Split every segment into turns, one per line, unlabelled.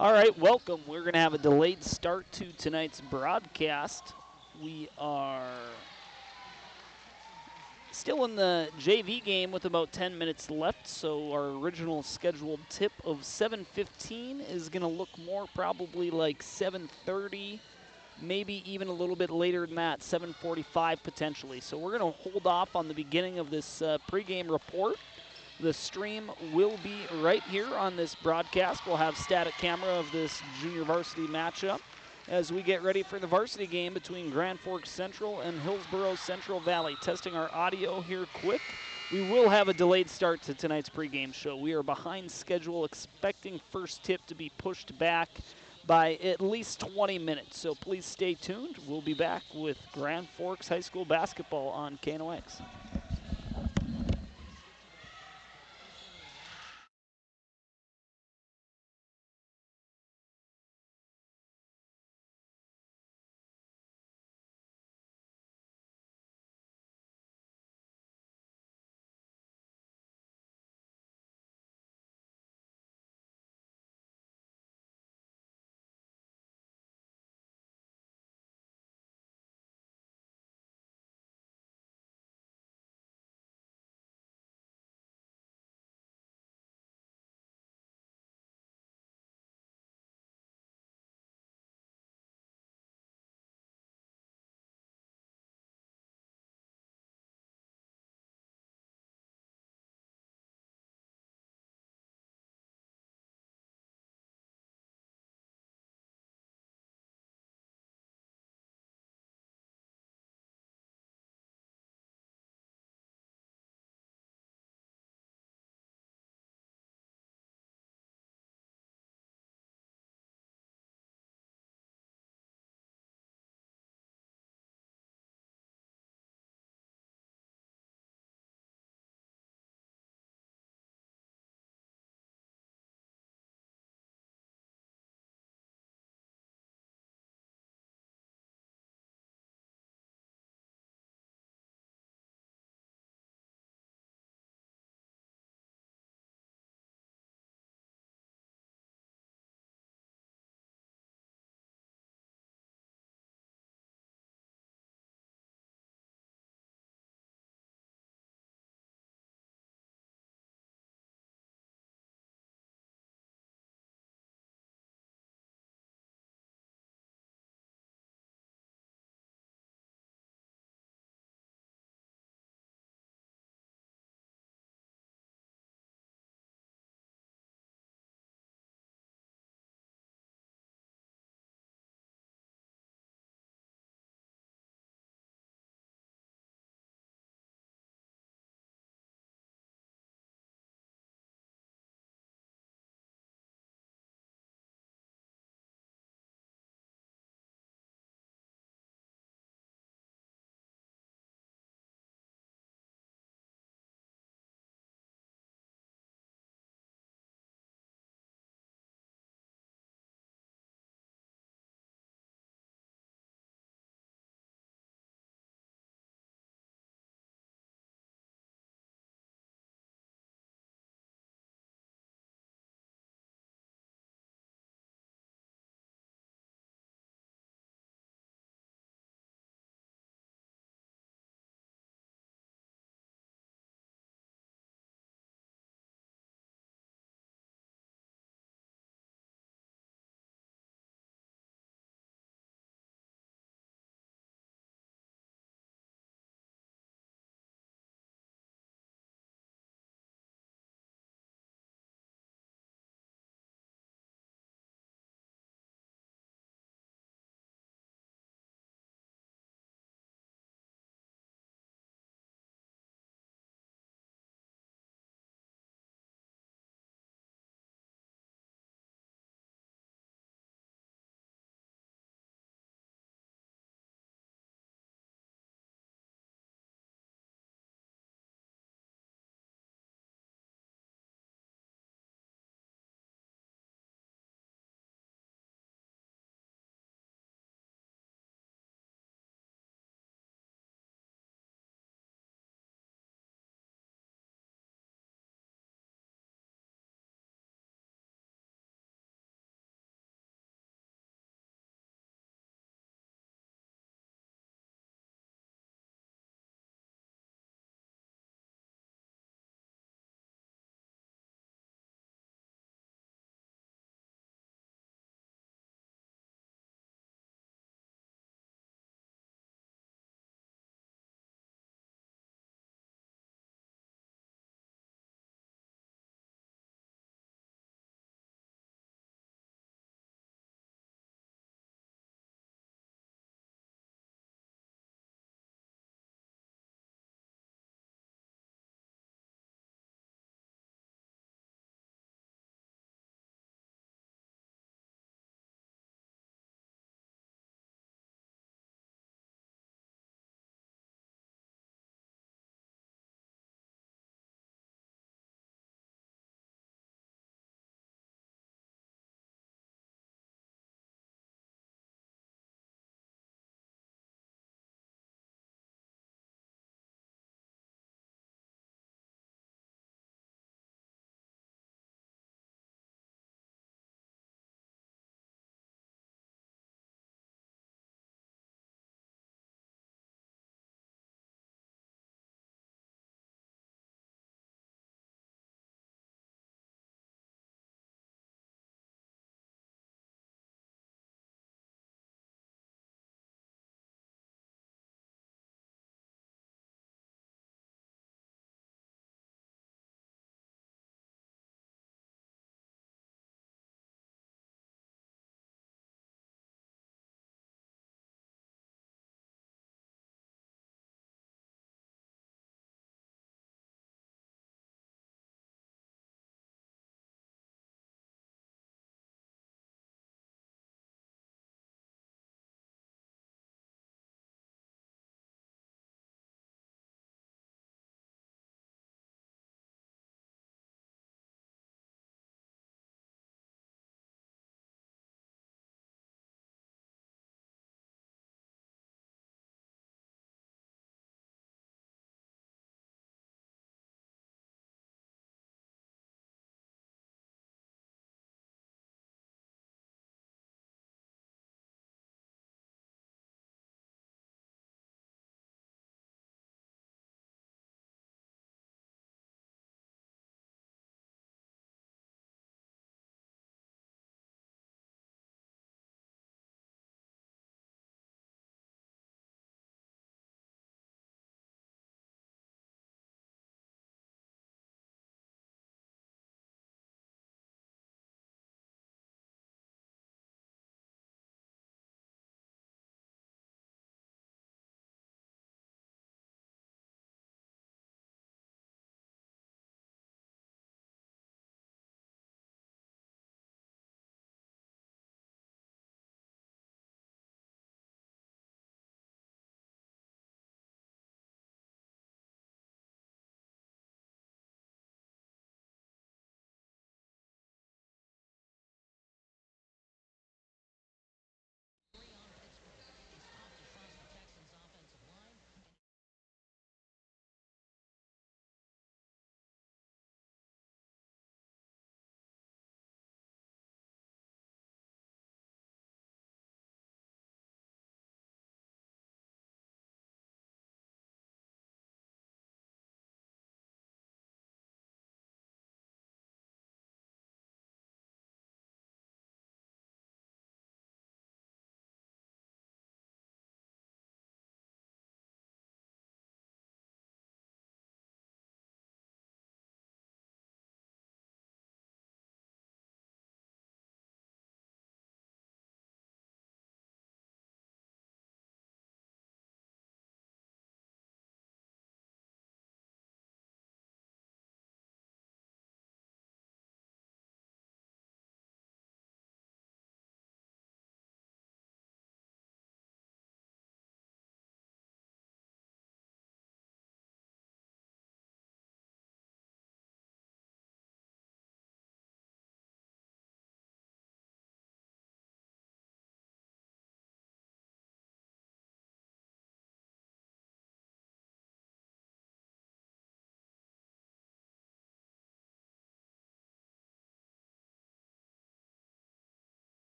All right, welcome. We're going to have a delayed start to tonight's broadcast. We are still in the JV game with about 10 minutes left, so our original scheduled tip of 7:15 is going to look more probably like 7:30, maybe even a little bit later than that, 7:45 potentially. So we're going to hold off on the beginning of this pregame report. The stream will be right here on this broadcast. We'll have static camera of this junior varsity matchup as we get ready for the varsity game between Grand Forks Central and Hillsboro-Central Valley. Testing our audio here quick. We will have a delayed start to tonight's pregame show. We are behind schedule, expecting first tip to be pushed back by at least 20 minutes. So please stay tuned. We'll be back with Grand Forks High School basketball on KNOX.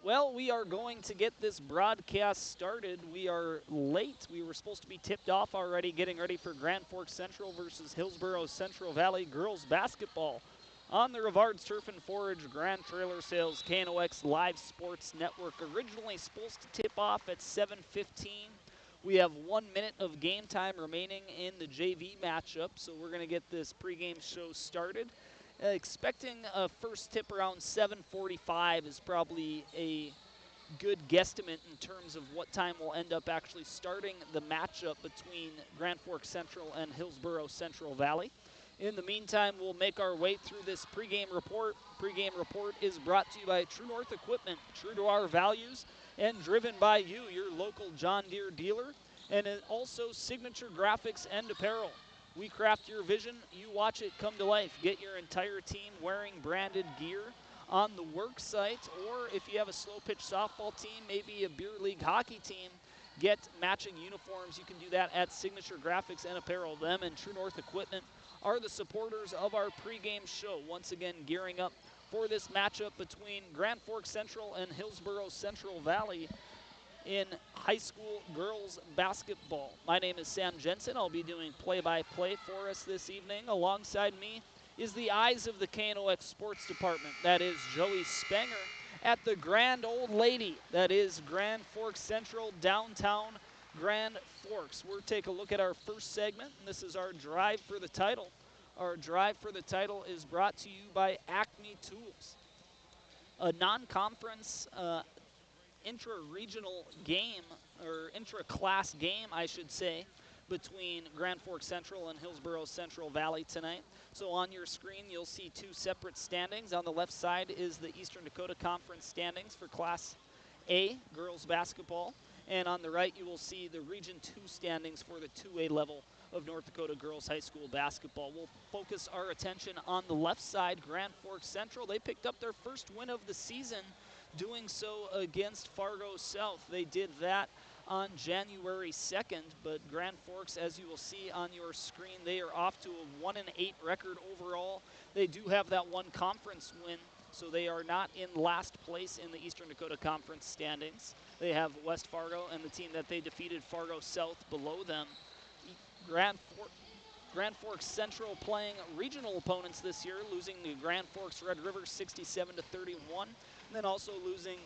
Well, we are going to get this broadcast started. We are late. We were supposed to be tipped off already, getting ready for Grand Forks Central versus Hillsboro-Central Valley girls basketball on the Rivard's Turf and Forage Grand Trailer Sales KNOX Live Sports Network. Originally supposed to tip off at 7:15. We have 1 minute of game time remaining in the JV matchup, so we're going to get this pregame show started. Expecting a first tip around 7:45 is probably a good guesstimate in terms of what time we'll end up actually starting the matchup between Grand Forks Central and Hillsboro-Central Valley. In the meantime, we'll make our way through this pregame report. Pregame report is brought to you by True North Equipment, true to our values, and driven by you, your local John Deere dealer, and also Signature Graphics and Apparel. We craft your vision, you watch it come to life. Get your entire team wearing branded gear on the work site, or if you have a slow pitch softball team, maybe a beer league hockey team, get matching uniforms. You can do that at Signature Graphics and Apparel. Them and True North Equipment are the supporters of our pregame show. Once again, gearing up for this matchup between Grand Forks Central and Hillsboro-Central Valley in high school girls basketball. My name is Sam Jensen. I'll be doing play-by-play for us this evening. Alongside me is the eyes of the KNOX Sports Department. That is Joey Spenger at the Grand Old Lady. That is Grand Forks Central, downtown Grand Forks. We'll take a look at our first segment, and this is our drive for the title. Our drive for the title is brought to you by Acme Tools. A non-conference intra-regional game, or intra-class game, I should say, between Grand Forks Central and Hillsboro-Central Valley tonight. So on your screen, you'll see two separate standings. On the left side is the Eastern Dakota Conference standings for Class A girls basketball. And on the right, you will see the Region 2 standings for the 2A level of North Dakota girls high school basketball. We'll focus our attention on the left side, Grand Forks Central. They picked up their first win of the season, doing so against Fargo South. They did that on January 2nd, but Grand Forks, as you will see on your screen, they are off to a 1-8 record overall. They do have that one conference win, so they are not in last place in the Eastern Dakota Conference standings. They have West Fargo and the team that they defeated, Fargo South, below them. Grand Forks Central playing regional opponents this year, losing to Grand Forks Red River 67-31, and then also losing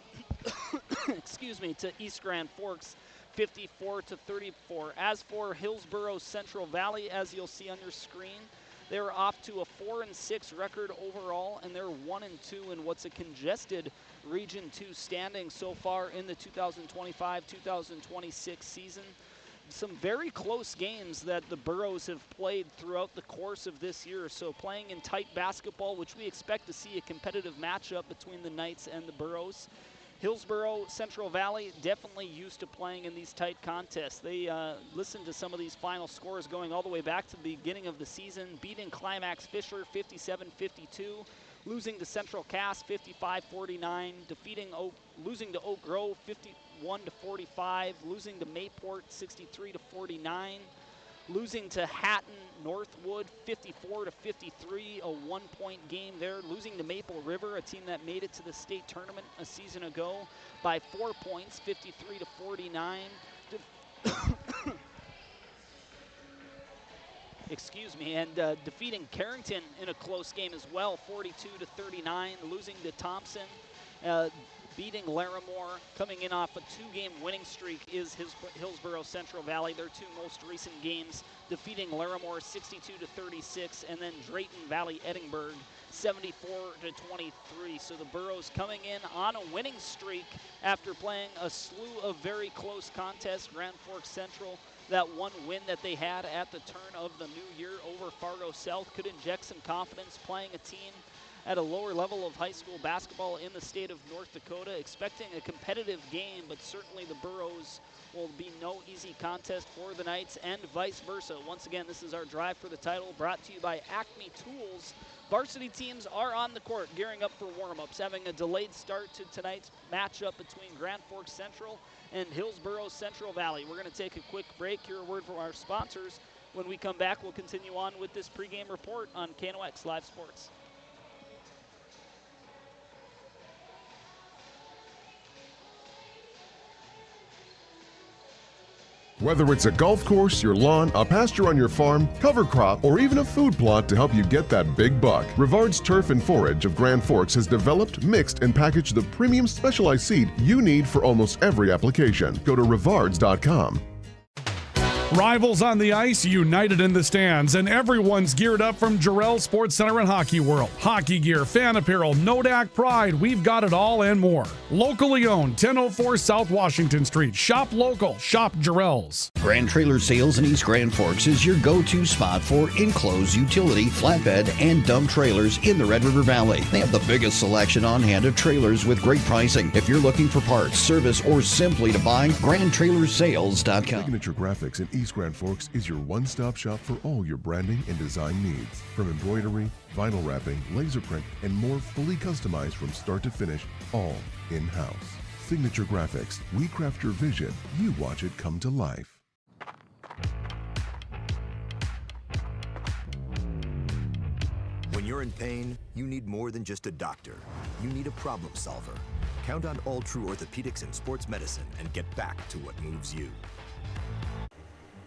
excuse me, to East Grand Forks 54-34. As for Hillsboro-Central Valley, as you'll see on your screen, they're off to a 4-6 record overall, and they're 1-2 in what's a congested Region 2 standing so far in the 2025-2026 season. Some very close games that the Burros have played throughout the course of this year. So playing in tight basketball, which we expect to see a competitive matchup between the Knights and the Burros. Hillsboro-Central Valley definitely used to playing in these tight contests. They listened to some of these final scores going all the way back to the beginning of the season, beating Climax Fisher 57-52, losing to Central Cass 55-49, losing to Oak Grove 51-45, losing to Mayport 63-49, losing to Hatton Northwood 54-53, a one-point game there, losing to Maple River, a team that made it to the state tournament a season ago by 4 points, 53-49. Excuse me, and defeating Carrington in a close game as well, 42-39, losing to Thompson, beating Larimore. Coming in off a two-game winning streak is Hillsboro-Central Valley. Their two most recent games, defeating Larimore 62-36, and then Drayton Valley Edinburgh 74-23. So the Burros coming in on a winning streak after playing a slew of very close contests. Grand Forks Central, that one win that they had at the turn of the new year over Fargo South, could inject some confidence playing a team at a lower level of high school basketball in the state of North Dakota. Expecting a competitive game, but certainly the Burros will be no easy contest for the Knights and vice versa. Once again, this is our drive for the title, brought to you by Acme Tools. Varsity teams are on the court gearing up for warm-ups, having a delayed start to tonight's matchup between Grand Forks Central and Hillsboro-Central Valley. We're going to take a quick break, hear a word from our sponsors. When we come back, we'll continue on with this pregame report on KNOX Live Sports.
Whether it's a golf course, your lawn, a pasture on your farm, cover crop, or even a food plot to help you get that big buck, Rivard's Turf and Forage of Grand Forks has developed, mixed, and packaged the premium specialized seed you need for almost every application. Go to rivards.com.
Rivals on the ice, united in the stands, and everyone's geared up from Jarrell Sports Center and Hockey World. Hockey gear, fan apparel, Nodak Pride, we've got it all and more. Locally owned, 1004 South Washington Street. Shop local, shop Jarrell's.
Grand Trailer Sales in East Grand Forks is your go-to spot for enclosed utility, flatbed, and dump trailers in the Red River Valley. They have the biggest selection on hand of trailers with great pricing. If you're looking for parts, service, or simply to buy, GrandTrailersSales.com.
Signature Graphics in East Grand Forks is your one-stop shop for all your branding and design needs. From embroidery, vinyl wrapping, laser print, and more, fully customized from start to finish, all in-house. Signature Graphics. We craft your vision. You watch it come to life.
When you're in pain, you need more than just a doctor. You need a problem solver. Count on All True Orthopedics and Sports Medicine and get back to what moves you.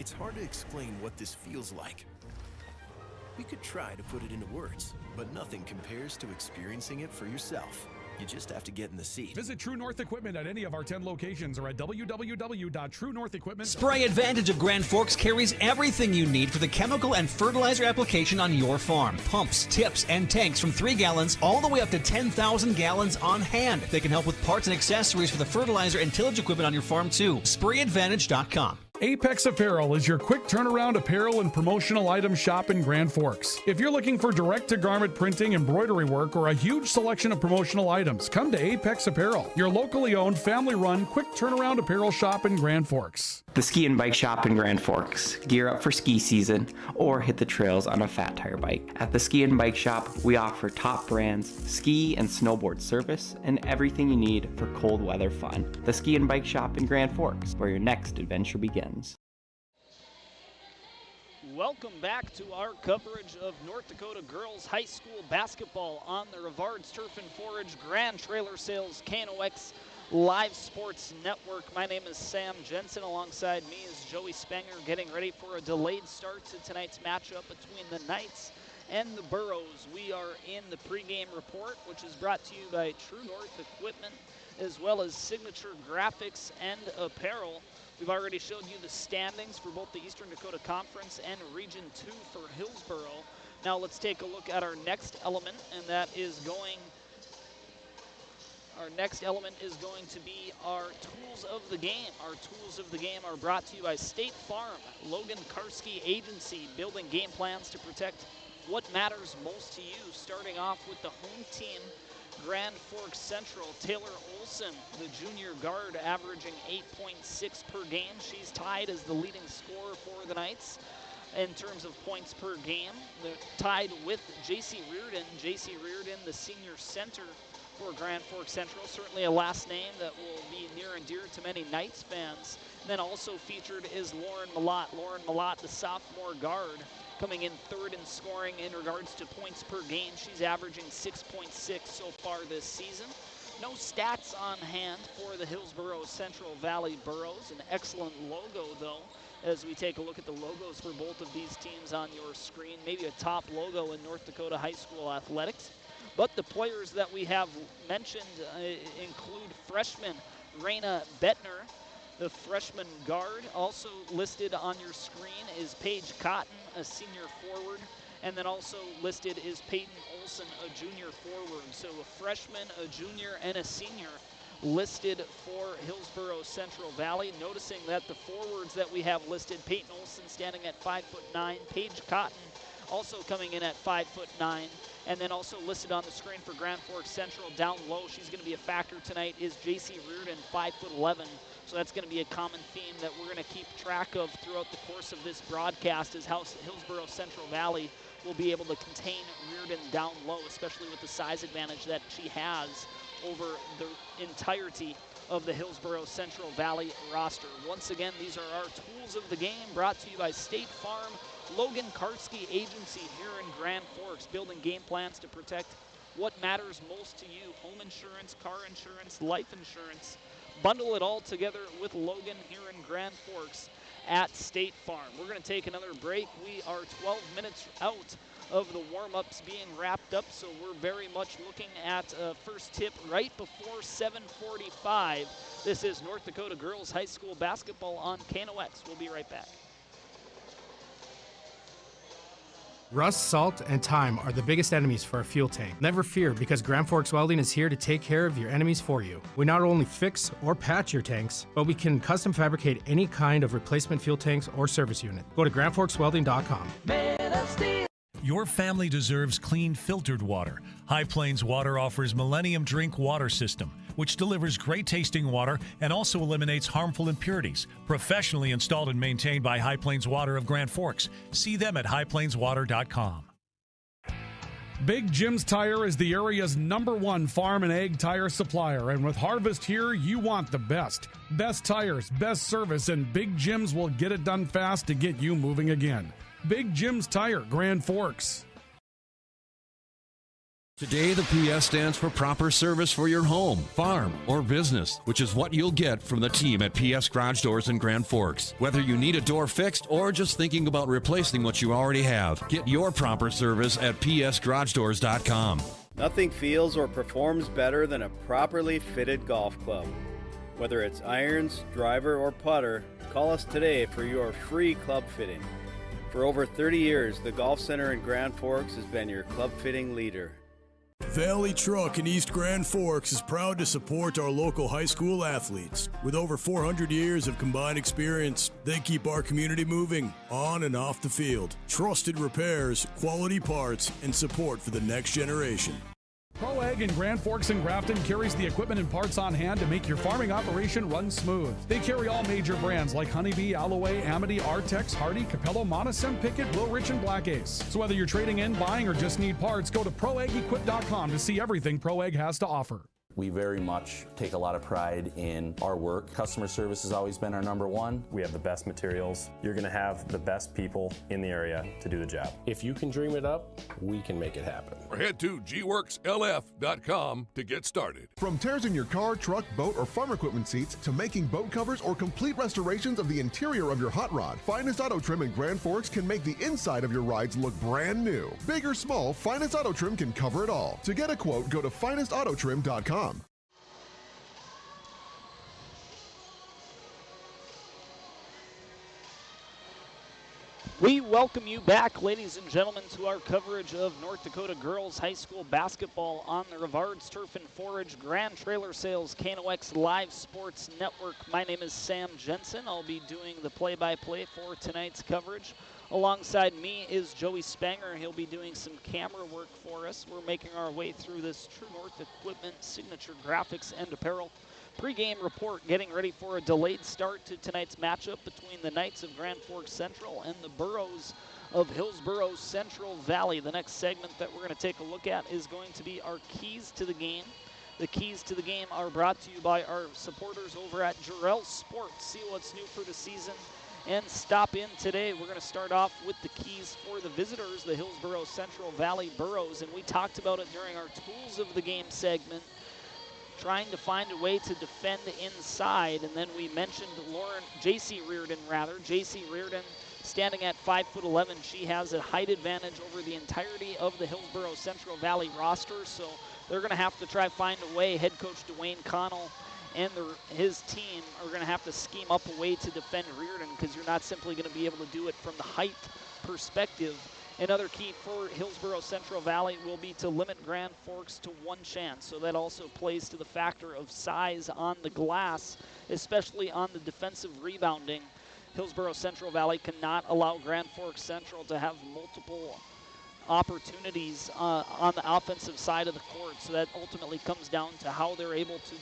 It's hard to explain what this feels like. We could try to put it into words, but nothing compares to experiencing it for yourself. You just have to get in the seat.
Visit True North Equipment at any of our 10 locations or at www.truenorthequipment.
Spray Advantage of Grand Forks carries everything you need for the chemical and fertilizer application on your farm. Pumps, tips, and tanks from 3 gallons all the way up to 10,000 gallons on hand. They can help with parts and accessories for the fertilizer and tillage equipment on your farm too. SprayAdvantage.com.
Apex Apparel is your quick turnaround apparel and promotional item shop in Grand Forks. If you're looking for direct-to-garment printing, embroidery work, or a huge selection of promotional items, come to Apex Apparel, your locally owned, family-run, quick turnaround apparel shop in Grand Forks.
The Ski and Bike Shop in Grand Forks. Gear up for ski season or hit the trails on a fat tire bike. At the Ski and Bike Shop, we offer top brands, ski and snowboard service, and everything you need for cold weather fun. The Ski and Bike Shop in Grand Forks, where your next adventure begins.
Welcome back to our coverage of North Dakota Girls High School basketball on the Rivard's Turf and Forage Grand Trailer Sales KNOX Live Sports Network. My name is Sam Jensen. Alongside me is Joey Spenger, getting ready for a delayed start to tonight's matchup between the Knights and the Burros. We are in the pregame report, which is brought to you by True North Equipment, as well as Signature Graphics and Apparel. We've already showed you the standings for both the Eastern Dakota Conference and Region 2 for Hillsboro. Now let's take a look at our next element, and that is our next element is going to be our tools of the game. Our tools of the game are brought to you by State Farm, Logan Karski Agency, building game plans to protect what matters most to you. Starting off with the home team, Grand Forks Central, Taylor Olson, the junior guard, averaging 8.6 per game. She's tied as the leading scorer for the Knights in terms of points per game. They're tied with J.C. Reardon. J.C. Reardon, the senior center for Grand Forks Central, certainly a last name that will be near and dear to many Knights fans. And then also featured is Lauren Malott. Lauren Malott, the sophomore guard, coming in third in scoring in regards to points per game. She's averaging 6.6 so far this season. No stats on hand for the Hillsboro-Central Valley Burros. An excellent logo, though, as we take a look at the logos for both of these teams on your screen. Maybe a top logo in North Dakota high school athletics. But the players that we have mentioned include freshman Raina Bettner, the freshman guard. Also listed on your screen is Paige Cotton, a senior forward. And then also listed is Peyton Olson, a junior forward. So a freshman, a junior, and a senior listed for Hillsboro-Central Valley. Noticing that the forwards that we have listed, Peyton Olson standing at 5'9", Paige Cotton also coming in at 5'9", and then also listed on the screen for Grand Forks Central down low, she's going to be a factor tonight, is J.C. Reardon, 5'11". So that's going to be a common theme that we're going to keep track of throughout the course of this broadcast, is how Hillsboro-Central Valley will be able to contain Reardon down low, especially with the size advantage that she has over the entirety of the Hillsboro-Central Valley roster. Once again, these are our tools of the game, brought to you by State Farm, Logan Karski Agency here in Grand Forks, building game plans to protect what matters most to you. Home insurance, car insurance, life insurance. Bundle it all together with Logan here in Grand Forks at State Farm. We're going to take another break. We are 12 minutes out of the warm-ups being wrapped up, so we're very much looking at first tip right before 7:45. This is North Dakota Girls High School basketball on KNOX. We'll be right back.
Rust, salt, and time are the biggest enemies for a fuel tank. Never fear, because Grand Forks Welding is here to take care of your enemies for you. We not only fix or patch your tanks, but we can custom fabricate any kind of replacement fuel tanks or service unit. Go to grandforkswelding.com.
Your family deserves clean, filtered water. High Plains Water offers Millennium Drink Water System, which delivers great tasting water and also eliminates harmful impurities. Professionally installed and maintained by High Plains Water of Grand Forks. See them at highplainswater.com.
Big Jim's Tire is the area's #1 farm and ag tire supplier, and with harvest here, you want the best. Best tires, best service, and Big Jim's will get it done fast to get you moving again. Big Jim's Tire, Grand Forks.
Today, the PS stands for proper service for your home, farm, or business, which is what you'll get from the team at PS Garage Doors in Grand Forks. Whether you need a door fixed or just thinking about replacing what you already have, get your proper service at psgaragedoors.com.
Nothing feels or performs better than a properly fitted golf club. Whether it's irons, driver, or putter, call us today for your free club fitting. For over 30 years, the Golf Center in Grand Forks has been your club fitting leader.
Valley Truck in East Grand Forks is proud to support our local high school athletes. With over 400 years of combined experience, they keep our community moving on and off the field. Trusted repairs, quality parts, and support for the next generation.
Pro Ag in Grand Forks and Grafton carries the equipment and parts on hand to make your farming operation run smooth. They carry all major brands like Honeybee, Alloway, Amity, Artex, Hardy, Capello, Monosem, Pickett, Wilrich, and Black Ace. So whether you're trading in, buying, or just need parts, go to ProAgEquip.com to see everything Pro Ag has to offer.
We very much take a lot of pride in our work. Customer service has always been our #1.
We have the best materials. You're going to have the best people in the area to do the job.
If you can dream it up, we can make it happen.
Or head to gworkslf.com to get started.
From tears in your car, truck, boat, or farm equipment seats to making boat covers or complete restorations of the interior of your hot rod, Finest Auto Trim in Grand Forks can make the inside of your rides look brand new. Big or small, Finest Auto Trim can cover it all. To get a quote, go to finestautotrim.com.
We welcome you back, ladies and gentlemen, to our coverage of North Dakota Girls High School basketball on the Rivard's Turf and Forage Grand Trailer Sales KNOX Live Sports Network. My name is Sam Jensen. I'll be doing the play-by-play for tonight's coverage. Alongside me is Joey Spanger. He'll be doing some camera work for us. We're making our way through this True North Equipment Signature Graphics and Apparel pre-game report, getting ready for a delayed start to tonight's matchup between the Knights of Grand Forks Central and the Burros of Hillsboro-Central Valley. The next segment that we're going to take a look at is going to be our keys to the game. The keys to the game are brought to you by our supporters over at Jarrell Sports. See what's new for the season and stop in today. We're going to start off with the keys for the visitors, the Hillsboro-Central Valley Burros, and we talked about it during our Tools of the Game segment, trying to find a way to defend inside. And then we mentioned J.C. Reardon standing at 5'11". She has a height advantage over the entirety of the Hillsboro-Central Valley roster, so they're going to have to try find a way. Head coach Dwayne Connell and his team are going to have to scheme up a way to defend Reardon, because you're not simply going to be able to do it from the height perspective. Another key for Hillsboro-Central Valley will be to limit Grand Forks to one chance. So that also plays to the factor of size on the glass, especially on the defensive rebounding. Hillsboro-Central Valley cannot allow Grand Forks Central to have multiple opportunities on the offensive side of the court. So that ultimately comes down to how they're able to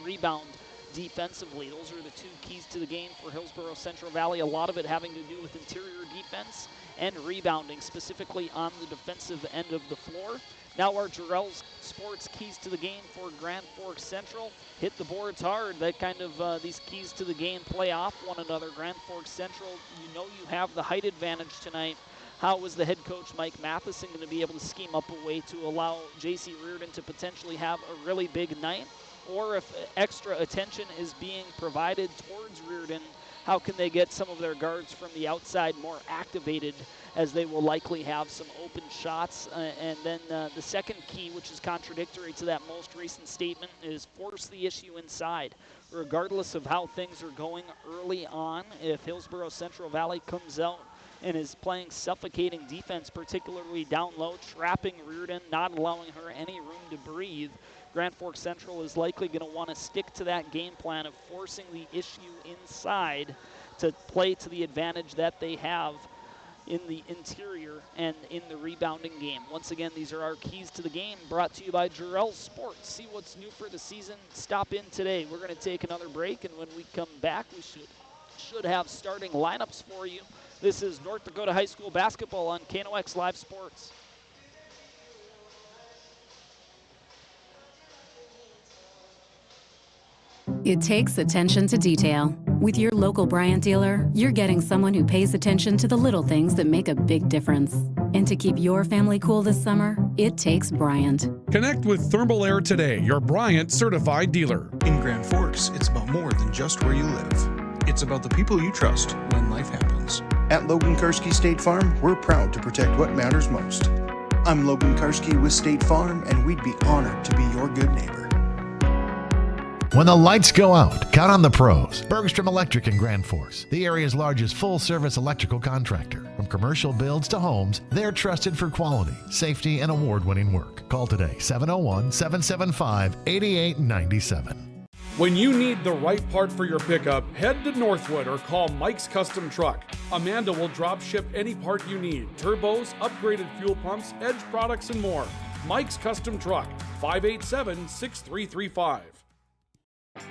rebound defensively. Those are the two keys to the game for Hillsboro-Central Valley. A lot of it having to do with interior defense and rebounding, specifically on the defensive end of the floor. Now our Jarrell Sports keys to the game for Grand Forks Central. Hit the boards hard. That kind of, these keys to the game play off one another. Grand Forks Central, you know you have the height advantage tonight. How was the head coach, Mike Matheson, going to be able to scheme up a way to allow J.C. Reardon to potentially have a really big night? or if extra attention is being provided towards Reardon, how can they get some of their guards from the outside more activated, as they will likely have some open shots. And then the second key, which is contradictory to that most recent statement, is force the issue inside. Regardless of how things are going early on, if Hillsboro-Central Valley comes out and is playing suffocating defense, particularly down low, trapping Reardon, not allowing her any room to breathe, Grand Forks Central is likely going to want to stick to that game plan of forcing the issue inside to play to the advantage that they have in the interior and in the rebounding game. Once again, these are our keys to the game, brought to you by Jarrell Sports. See what's new for the season. Stop in today. We're going to take another break, and when we come back, we should have starting lineups for you. This is North Dakota High School basketball on KNOX Live Sports.
It takes attention to detail. With your local Bryant dealer, you're getting someone who pays attention to the little things that make a big difference. And to keep your family cool this summer, it takes Bryant.
Connect with Thermal Air today, your Bryant certified dealer.
In Grand Forks, it's about more than just where you live. It's about the people you trust when life happens.
At Logan Karski State Farm, we're proud to protect what matters most. I'm Logan Karski with State Farm, and we'd be honored to be your good neighbor.
When the lights go out, count on the pros. Bergstrom Electric in Grand Forks, the area's largest full-service electrical contractor. From commercial builds to homes, they're trusted for quality, safety, and award-winning work. Call today, 701-775-8897.
When you need the right part for your pickup, head to Northwood or call Mike's Custom Truck. Amanda will drop ship any part you need. Turbos, upgraded fuel pumps, Edge products, and more. Mike's Custom Truck, 587-6335.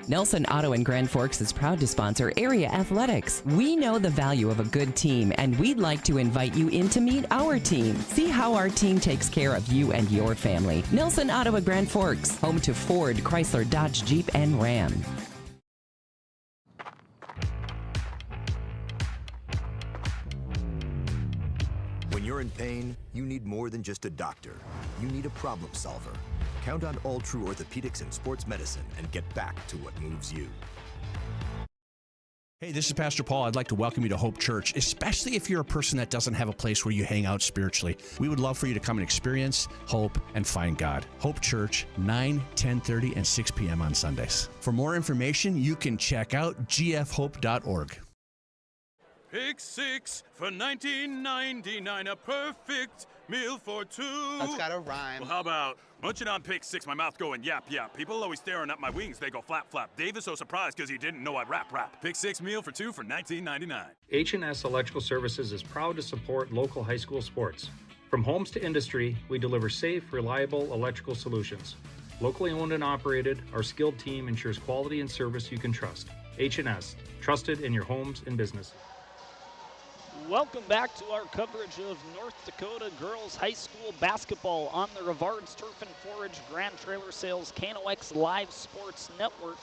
Nelson Auto in Grand Forks is proud to sponsor area athletics. We know the value of a good team, and we'd like to invite you in to meet our team. See how our team takes care of you and your family. Nelson Auto in Grand Forks, home to Ford, Chrysler, Dodge, Jeep, and Ram.
When you're in pain, you need more than just a doctor. You need a problem solver. Count on All True Orthopedics and Sports Medicine and get back to what moves you.
Hey, this is Pastor Paul. I'd like to welcome you to Hope Church, especially if you're a person that doesn't have a place where you hang out spiritually. We would love for you to come and experience hope and find God. Hope Church, 9, 10:30, and 6 p.m. on Sundays. For more information, you can check out gfhope.org.
Pick 6 for $19.99, a perfect meal for two.
That's gotta rhyme.
Well, how about munching on Pick 6, my mouth going yap, yap. People always staring at my wings, they go flap, flap. Dave is so surprised because he didn't know I'd rap. Pick 6 meal for two for $19.99.
H&S Electrical Services is proud to support local high school sports. From homes to industry, we deliver safe, reliable electrical solutions. Locally owned and operated, our skilled team ensures quality and service you can trust. H&S, trusted in your homes and business.
Welcome back to our coverage of North Dakota girls high school basketball on the Rivards Turf and Forage Grand Trailer Sales KNOX Live Sports Network.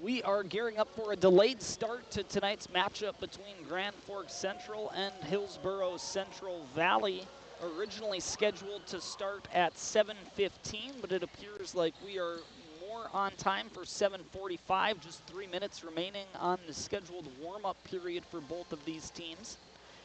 We are gearing up for a delayed start to tonight's matchup between Grand Forks Central and Hillsboro-Central Valley. Originally scheduled to start at 7:15, but it appears like we are on time for 7:45, just 3 minutes remaining on the scheduled warm-up period for both of these teams.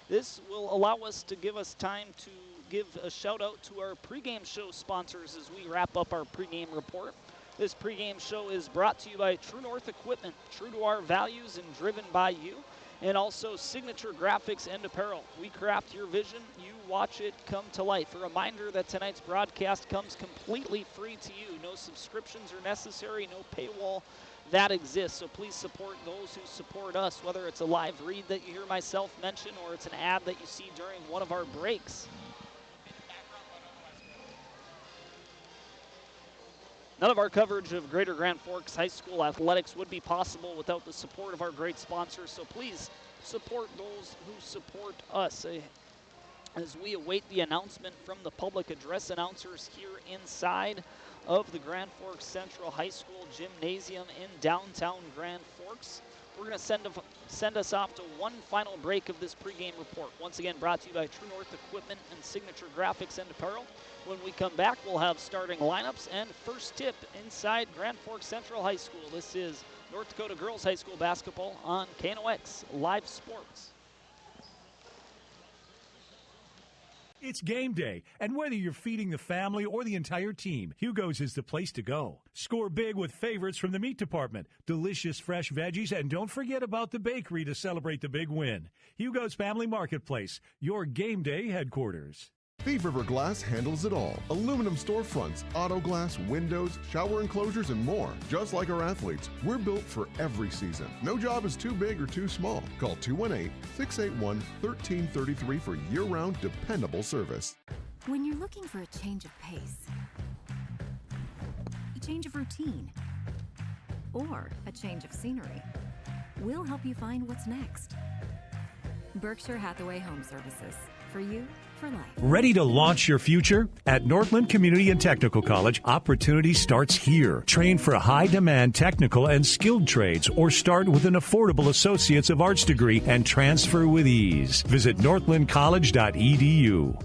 This will allow us to give us time to give a shout out to our pregame show sponsors as we wrap up our pregame report. This pregame show is brought to you by True North Equipment, true to our values and driven by you, and also Signature Graphics and Apparel. We craft your vision, you watch it come to life. A reminder that tonight's broadcast comes completely free to you. No subscriptions are necessary, no paywall that exists. So please support those who support us, whether it's a live read that you hear myself mention or it's an ad that you see during one of our breaks. None of our coverage of Greater Grand Forks High School athletics would be possible without the support of our great sponsors, so please support those who support us. As we await the announcement from the public address announcers here inside of the Grand Forks Central High School Gymnasium in downtown Grand Forks, we're going to send us off to one final break of this pregame report. Once again, brought to you by True North Equipment and Signature Graphics and Apparel. When we come back, we'll have starting lineups and first tip inside Grand Forks Central High School. This is North Dakota Girls High School basketball on KNOX Live Sports.
It's game day, and whether you're feeding the family or the entire team, Hugo's is the place to go. Score big with favorites from the meat department, delicious fresh veggies, and don't forget about the bakery to celebrate the big win. Hugo's Family Marketplace, your game day headquarters.
Thief River Glass handles it all. Aluminum storefronts, auto glass, windows, shower enclosures, and more. Just like our athletes, we're built for every season. No job is too big or too small. Call 218-681-1333 for year-round dependable service.
When you're looking for a change of pace, a change of routine, or a change of scenery, we'll help you find what's next. Berkshire Hathaway Home Services. For you, for life.
Ready to launch your future? At Northland Community and Technical College, opportunity starts here. Train for high-demand technical and skilled trades, or start with an affordable Associates of Arts degree and transfer with ease. Visit northlandcollege.edu.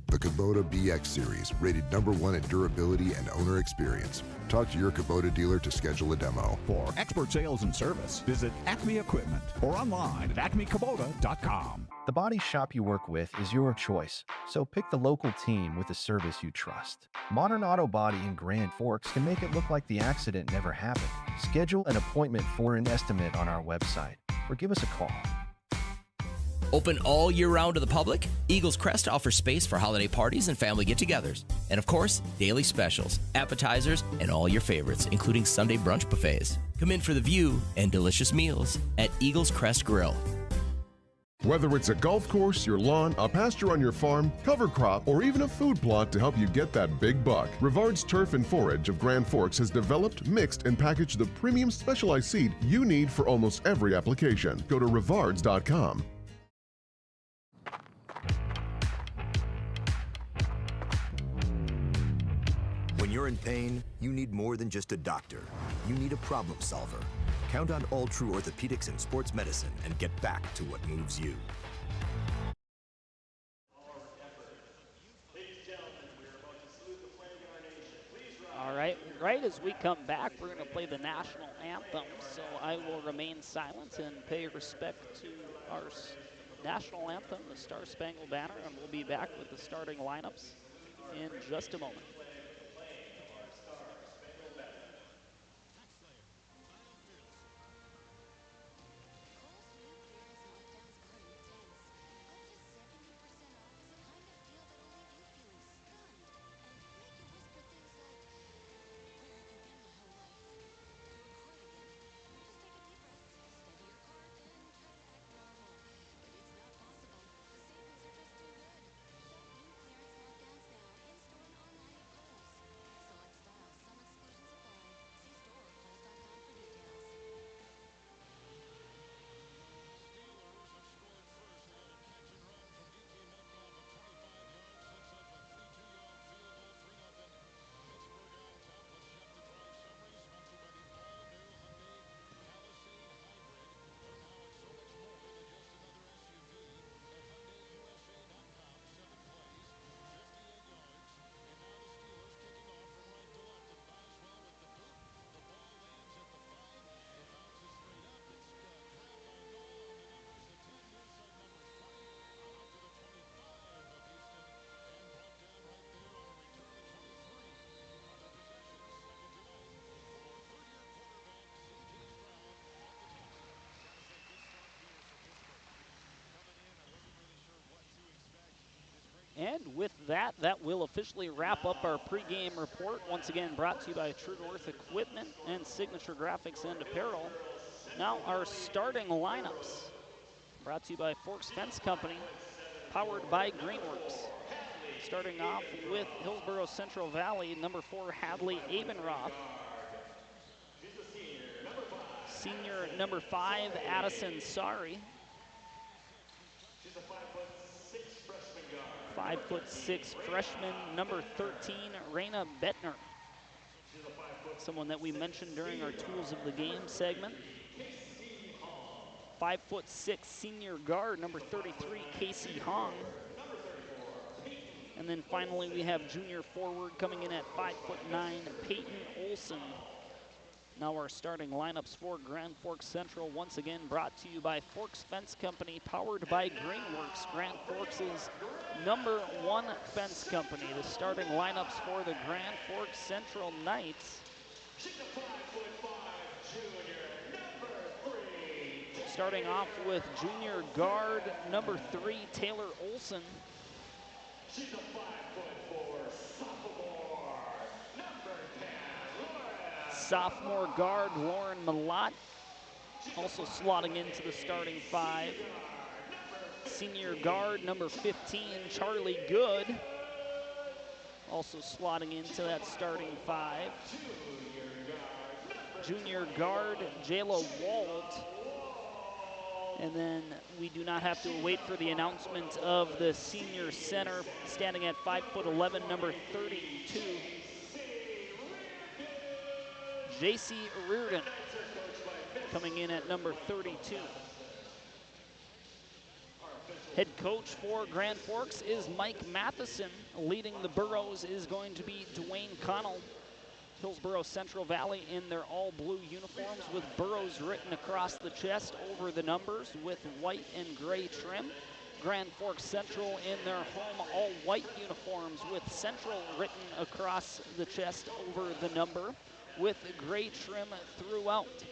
The Kubota BX Series, rated #1 in durability and owner experience. Talk to your Kubota dealer to schedule a demo.
For expert sales and service, visit Acme Equipment or online at acmekubota.com.
The body shop you work with is your choice, so pick the local team with the service you trust. Modern Auto Body in Grand Forks can make it look like the accident never happened. Schedule an appointment for an estimate on our website or give us a call.
Open all year round to the public, Eagles Crest offers space for holiday parties and family get-togethers. And of course, daily specials, appetizers, and all your favorites, including Sunday brunch buffets. Come in for the view and delicious meals at Eagles Crest Grill.
Whether it's a golf course, your lawn, a pasture on your farm, cover crop, or even a food plot to help you get that big buck, Rivard's Turf and Forage of Grand Forks has developed, mixed, and packaged the premium specialized seed you need for almost every application. Go to rivards.com.
When you're in pain, you need more than just a doctor. You need a problem solver. Count on All True Orthopedics and Sports Medicine and get back to what moves you.
All right, right as we come back, we're going to play the national anthem, so I will remain silent and pay respect to our national anthem, the Star Spangled Banner, and we'll be back with the starting lineups in just a moment. And with that, that will officially wrap up our pregame report. Once again, brought to you by True North Equipment and Signature Graphics and Apparel. Now our starting lineups, brought to you by Forks Fence Company, powered by Greenworks. Starting off with Hillsboro-Central Valley, number 4, Hadley Abenroth. Senior number 5, Addison Sari. 5'6" freshman, number 13, Raina Bettner. someone that we mentioned during our Tools of the Game segment. 5'6" senior guard, number 33, Casey Hong. And then finally we have junior forward coming in at 5'9", Peyton Olson. Now our starting lineups for Grand Forks Central, once again brought to you by Forks Fence Company, powered by Greenworks, Grand Forks' #1 fence company. The starting lineups for the Grand Forks Central Knights. Starting off with junior guard number 3, Taylor Olson.
She's a 5'4" sophomore, number 10,
Sophomore guard Lauren Malott, also slotting into the starting 5. Senior guard number 15, Charlie Good, also slotting into that starting 5. Junior guard Jayla Wald. And then we do not have to wait for the announcement of the senior center, standing at 5'11", number 32, J.C. Reardon, coming in at number 32. Head coach for Grand Forks is Mike Matheson. Leading the Burros is going to be Dwayne Connell. Hillsboro-Central Valley in their all-blue uniforms with Burros written across the chest over the numbers with white and gray trim. Grand Forks Central in their home all-white uniforms with Central written across the chest over the number with gray trim throughout.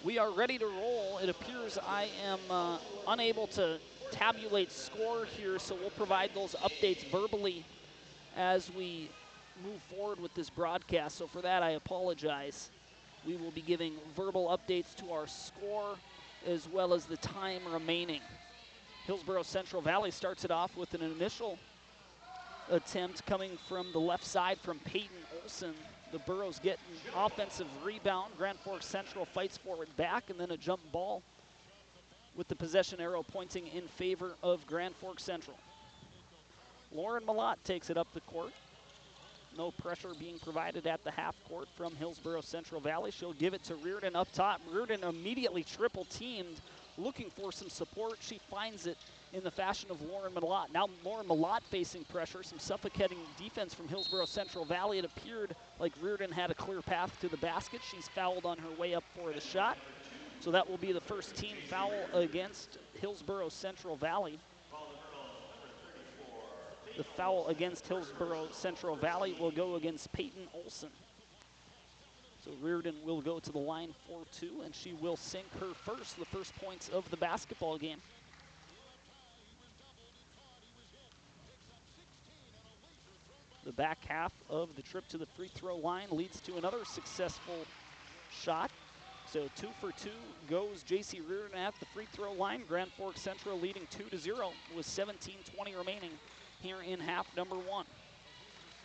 We are ready to roll. It appears I am unable to tabulate score here, so we'll provide those updates verbally as we move forward with this broadcast. So for that, I apologize. We will be giving verbal updates to our score as well as the time remaining. Hillsboro-Central Valley starts it off with an initial attempt coming from the left side from Peyton Olson. The Burros get an offensive rebound. Grand Forks Central fights for it back, and then a jump ball with the possession arrow pointing in favor of Grand Forks Central. Lauren Malott takes it up the court. No pressure being provided at the half court from Hillsboro-Central Valley. She'll give it to Reardon up top. Reardon immediately triple teamed, looking for some support. She finds it in the fashion of Lauren Malott. Now Lauren Malott facing pressure, some suffocating defense from Hillsboro-Central Valley. It appeared like Reardon had a clear path to the basket. She's fouled on her way up for the shot. So that will be the first team foul against Hillsboro-Central Valley. The foul against Hillsboro-Central Valley will go against Peyton Olson. So Reardon will go to the line for 2, and she will sink her the first points of the basketball game. The back half of the trip to the free throw line leads to another successful shot. So 2 for 2 goes J.C. Reardon at the free throw line. Grand Forks Central leading 2-0 with 17:20 remaining here in half number 1.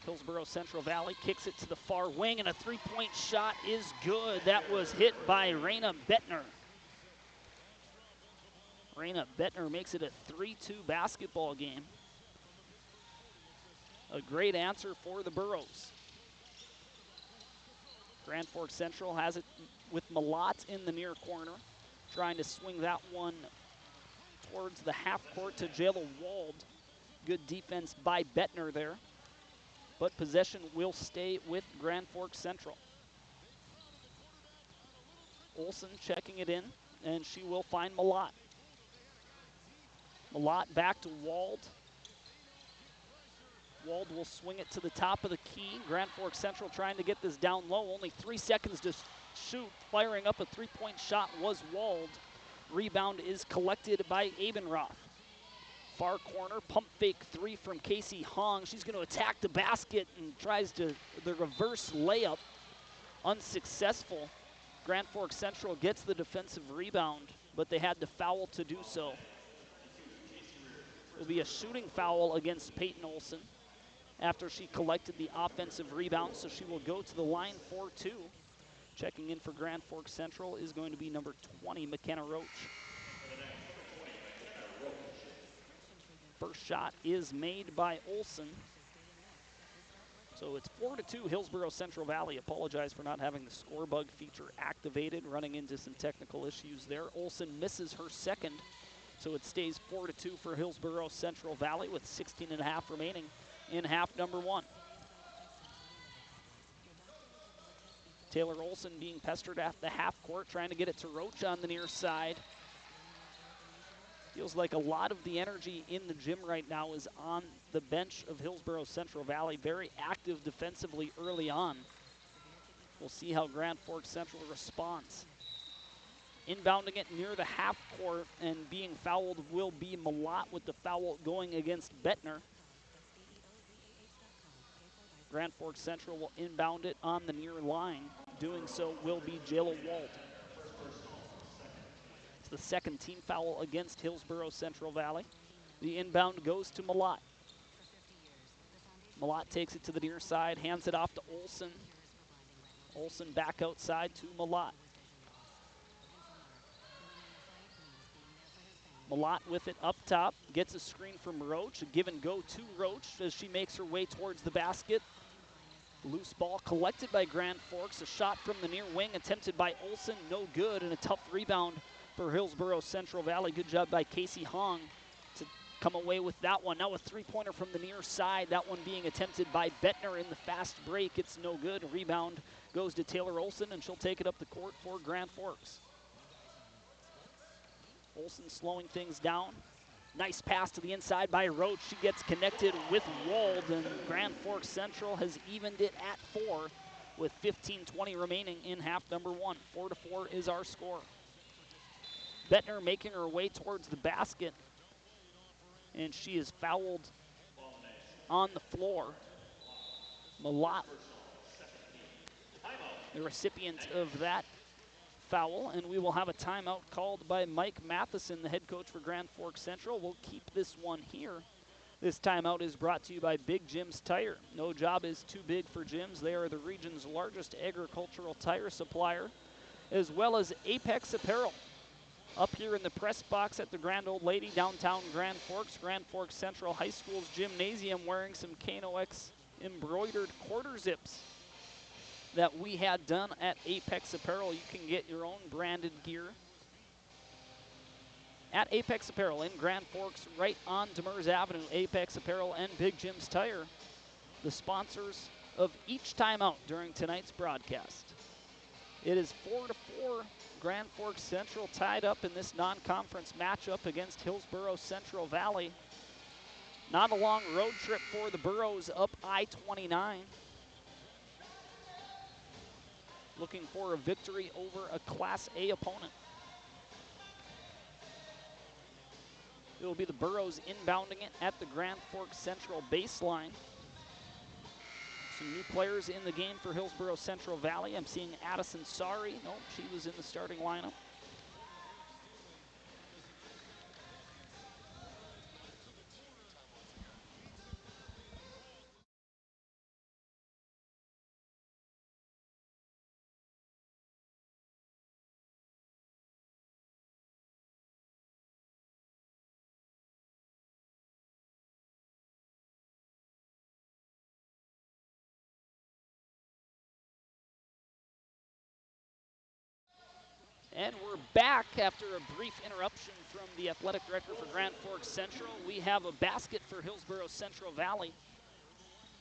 Hillsboro-Central Valley kicks it to the far wing, and a three-point shot is good. That was hit by Raina Bettner. Raina Bettner makes it a 3-2 basketball game. A great answer for the Burros. Grand Forks Central has it with Malott in the near corner, trying to swing that one towards the half court to Jayla Wald. Good defense by Bettner there, but possession will stay with Grand Forks Central. Olson checking it in, and she will find Malott. Malott back to Wald. Wald will swing it to the top of the key. Grand Forks Central trying to get this down low. Only 3 seconds to shoot. Firing up a three-point shot was Wald. Rebound is collected by Abenroth. Far corner, pump fake 3 from Casey Hong. She's going to attack the basket and tries the reverse layup. Unsuccessful. Grand Forks Central gets the defensive rebound, but they had to foul to do so. It will be a shooting foul against Peyton Olson after she collected the offensive rebound, so she will go to the line for 2. Checking in for Grand Forks Central is going to be number 20, McKenna Roach. First shot is made by Olson. So it's 4-2 Hillsboro-Central Valley. Apologize for not having the score bug feature activated, running into some technical issues there. Olsen misses her second, so it stays 4-2 for Hillsboro-Central Valley with 16.5 remaining in half number one. Taylor Olsen being pestered at the half court, trying to get it to Roach on the near side. Feels like a lot of the energy in the gym right now is on the bench of Hillsboro-Central Valley. Very active defensively early on. We'll see how Grand Forks Central responds. Inbounding it near the half court and being fouled will be Malott, with the foul going against Bettner. Grand Forks Central will inbound it on the near line. Doing so will be Jayla Wald. It's the second team foul against Hillsboro-Central Valley. The inbound goes to Malott. Malott takes it to the near side, hands it off to Olsen. Olsen back outside to Malott. Malott with it up top, gets a screen from Roach, a give and go to Roach as she makes her way towards the basket. Loose ball collected by Grand Forks, a shot from the near wing attempted by Olsen, no good, and a tough rebound for Hillsboro-Central Valley. Good job by Casey Hong to come away with that one. Now a three-pointer from the near side, that one being attempted by Bettner in the fast break. It's no good. Rebound goes to Taylor Olsen, and she'll take it up the court for Grand Forks. Olsen slowing things down. Nice pass to the inside by Roach. She gets connected with Wald, and Grand Forks Central has evened it at 4 with 15:20 remaining in half number one. 4-4 is our score. Bettner making her way towards the basket, and she is fouled on the floor. Malott, the recipient of that foul, and we will have a timeout called by Mike Matheson, the head coach for Grand Forks Central. We'll keep this one here. This timeout is brought to you by Big Jim's Tire. No job is too big for Jim's. They are the region's largest agricultural tire supplier, as well as Apex Apparel. Up here in the press box at the Grand Old Lady, downtown Grand Forks Central High School's gymnasium, wearing some KNOX embroidered quarter zips that we had done at Apex Apparel. You can get your own branded gear at Apex Apparel in Grand Forks, right on Demers Avenue. Apex Apparel and Big Jim's Tire, the sponsors of each timeout during tonight's broadcast. It is 4-4. Grand Forks Central tied up in this non-conference matchup against Hillsboro-Central Valley. Not a long road trip for the Burros up I-29. Looking for a victory over a Class A opponent. It will be the Burros inbounding it at the Grand Forks Central baseline. Some new players in the game for Hillsboro-Central Valley. I'm seeing Addison Sari. Nope, she was in the starting lineup. And we're back after a brief interruption from the athletic director for Grand Forks Central. We have a basket for Hillsboro-Central Valley.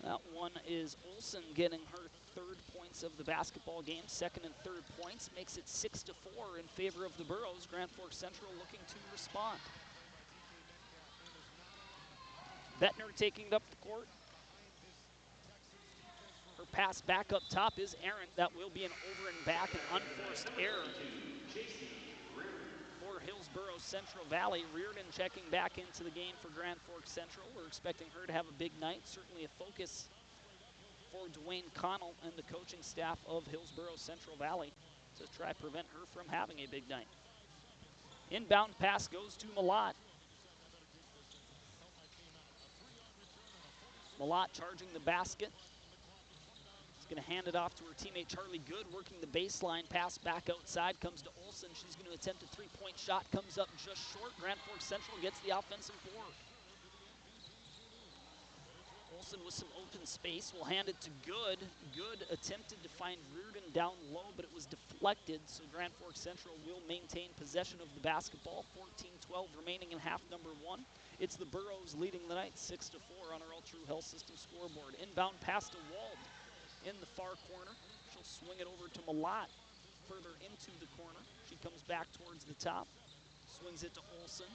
That one is Olsen getting her third points of the basketball game. Second and third points makes it 6-4 in favor of the Burros. Grand Forks Central looking to respond. Bettner taking it up the court. Her pass back up top is Aaron. That will be an over and back, an unforced error for Hillsboro-Central Valley. Reardon checking back into the game for Grand Forks Central. We're expecting her to have a big night. Certainly a focus for Dwayne Connell and the coaching staff of Hillsboro-Central Valley to try to prevent her from having a big night. Inbound pass goes to Malott. Malott charging the basket. Going to hand it off to her teammate Charlie Good, working the baseline. Pass back outside, comes to Olsen. She's going to attempt a three-point shot, comes up just short. Grand Forks Central gets the offensive board. Olsen with some open space will hand it to Good. Good attempted to find Reardon down low, but it was deflected, so Grand Forks Central will maintain possession of the basketball. 14-12 remaining in half number 1. It's the Burros leading the night 6-4 on our All True Health System scoreboard. Inbound pass to Wald in the far corner. She'll swing it over to Malott further into the corner. She comes back towards the top, swings it to Olsen.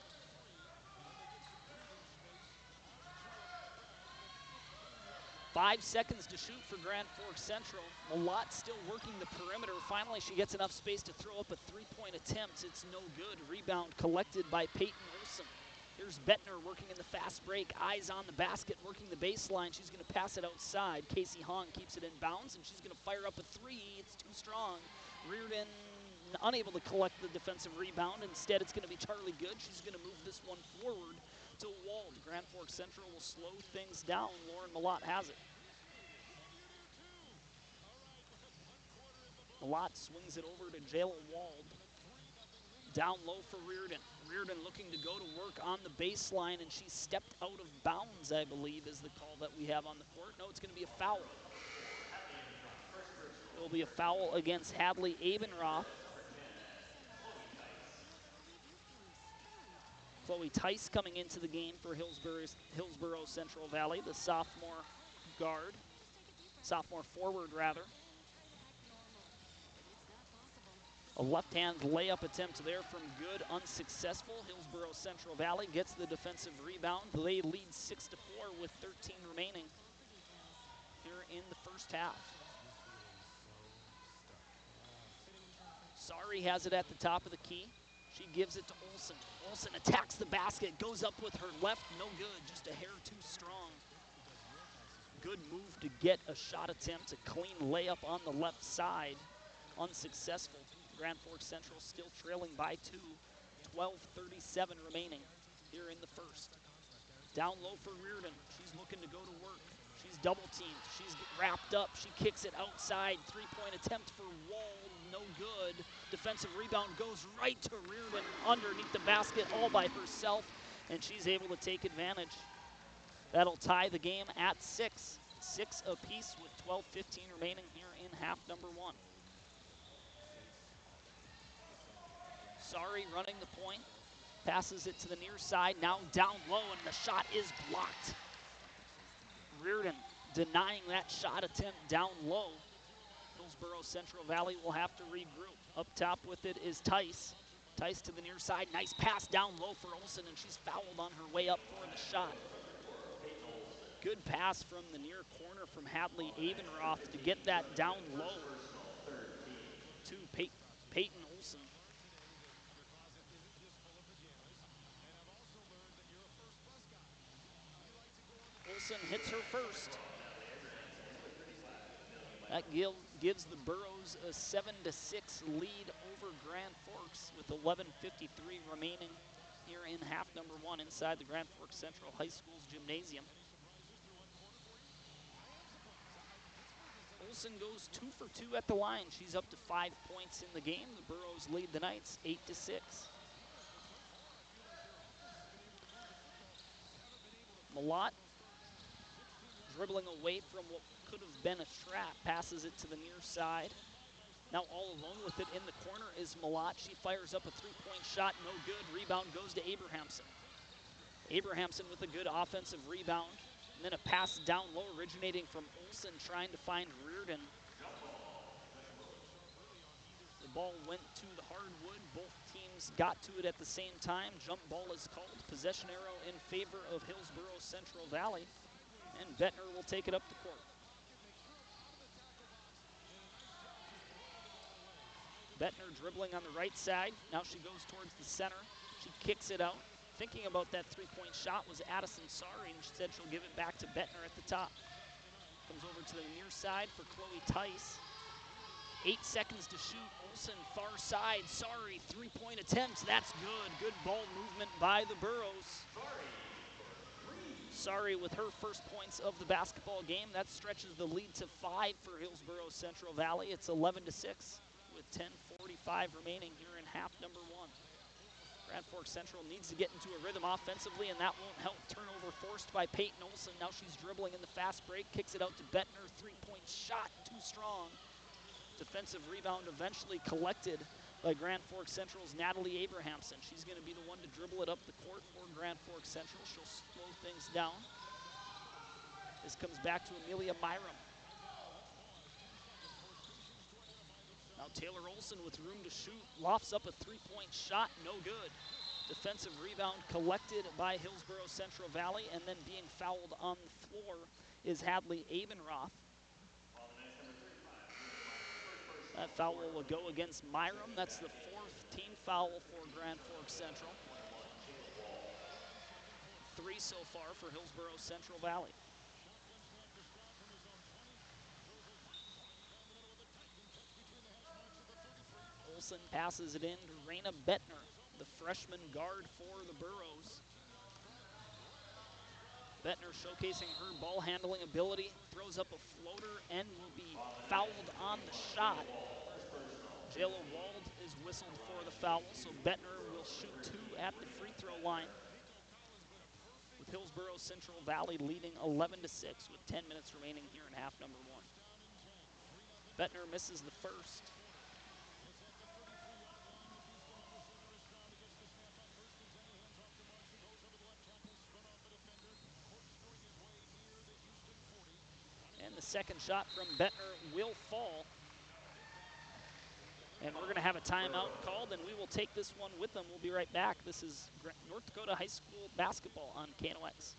Five seconds to shoot for Grand Forks Central. Malott still working the perimeter. Finally, she gets enough space to throw up a three-point attempt. It's no good. Rebound collected by Peyton Olsen. Here's Bettner working in the fast break. Eyes on the basket, working the baseline. She's going to pass it outside. Casey Hahn keeps it in bounds, and she's going to fire up a three. It's too strong. Reardon unable to collect the defensive rebound. Instead, it's going to be Charlie Good. She's going to move this one forward to Wald. Grand Forks Central will slow things down. Lauren Malott has it. Malott swings it over to Jayla Wald. Down low for Reardon. Reardon looking to go to work on the baseline, and she stepped out of bounds, I believe, is the call that we have on the court. No, it's going to be a foul. It will be a foul against Hadley Abenroth. Chloe Tice coming into the game for Hillsboro Central Valley, the sophomore forward rather. A left-hand layup attempt there from Good, unsuccessful. Hillsboro Central Valley gets the defensive rebound. They lead 6-4 with 13 remaining here in the first half. Sari has it at the top of the key. She gives it to Olsen. Olsen attacks the basket, goes up with her left, no good, just a hair too strong. Good move to get a shot attempt, a clean layup on the left side, unsuccessful. Grand Forks Central still trailing by 2, 12:37 remaining here in the first. Down low for Reardon, she's looking to go to work. She's double teamed, she's wrapped up, she kicks it outside, three-point attempt for Wald, no good. Defensive rebound goes right to Reardon underneath the basket all by herself, and she's able to take advantage. That'll tie the game at 6 apiece with 12:15 remaining here in half number 1. Sari running the point, passes it to the near side, now down low, and the shot is blocked. Reardon denying that shot attempt down low. Hillsboro Central Valley will have to regroup. Up top with it is Tice. Tice to the near side, nice pass down low for Olsen, and she's fouled on her way up for the shot. Good pass from the near corner from Hadley Abenroth to get that down low to Peyton Olsen. Olsen hits her first. That gives the Burros a 7-6 lead over Grand Forks with 11:53 remaining here in half number 1 inside the Grand Forks Central High School's gymnasium. Olsen goes 2 for 2 at the line. She's up to 5 points in the game. The Burros lead the Knights 8-6. Malott dribbling away from what could have been a trap, passes it to the near side. Now all alone with it in the corner is Malott. She fires up a three-point shot, no good. Rebound goes to Abrahamson. Abrahamson with a good offensive rebound. And then a pass down low originating from Olsen trying to find Reardon. The ball went to the hardwood. Both teams got to it at the same time. Jump ball is called. Possession arrow in favor of Hillsboro Central Valley. And Bettner will take it up the court. Bettner dribbling on the right side. Now she goes towards the center. She kicks it out. Thinking about that three-point shot was Addison Sari, and she said she'll give it back to Bettner at the top. Comes over to the near side for Chloe Tice. 8 seconds to shoot. Olsen far side. Sari, three-point attempts. That's good. Good ball movement by the Burros. Sari with her first points of the basketball game. That stretches the lead to 5 for Hillsboro Central Valley. It's 11-6 with 10:45 remaining here in half number 1. Grand Forks Central needs to get into a rhythm offensively, and that won't help. Turnover forced by Peyton Olson. Now she's dribbling in the fast break, kicks it out to Bettner. Three-point shot, too strong. Defensive rebound eventually collected by Grand Forks Central's Natalie Abrahamson. She's going to be the one to dribble it up the court for Grand Forks Central. She'll slow things down. This comes back to Amelia Myram. Now Taylor Olson with room to shoot, lofts up a three-point shot, no good. Defensive rebound collected by Hillsboro Central Valley, and then being fouled on the floor is Hadley Abenroth. That foul will go against Myram. That's the fourth team foul for Grand Forks Central. 3 so far for Hillsboro Central Valley. Olson passes it in to Raina Bettner, the freshman guard for the Burros. Bettner showcasing her ball handling ability, throws up a floater and will be fouled on the shot. Jayla Wald is whistled for the foul, so Bettner will shoot 2 at the free throw line. With Hillsboro Central Valley leading 11-6 with 10 minutes remaining here in half number 1. Bettner misses the first. And the second shot from Bettner will fall. And we're going to have a timeout called, and we will take this one with them. We'll be right back. This is North Dakota High School basketball on KNOX.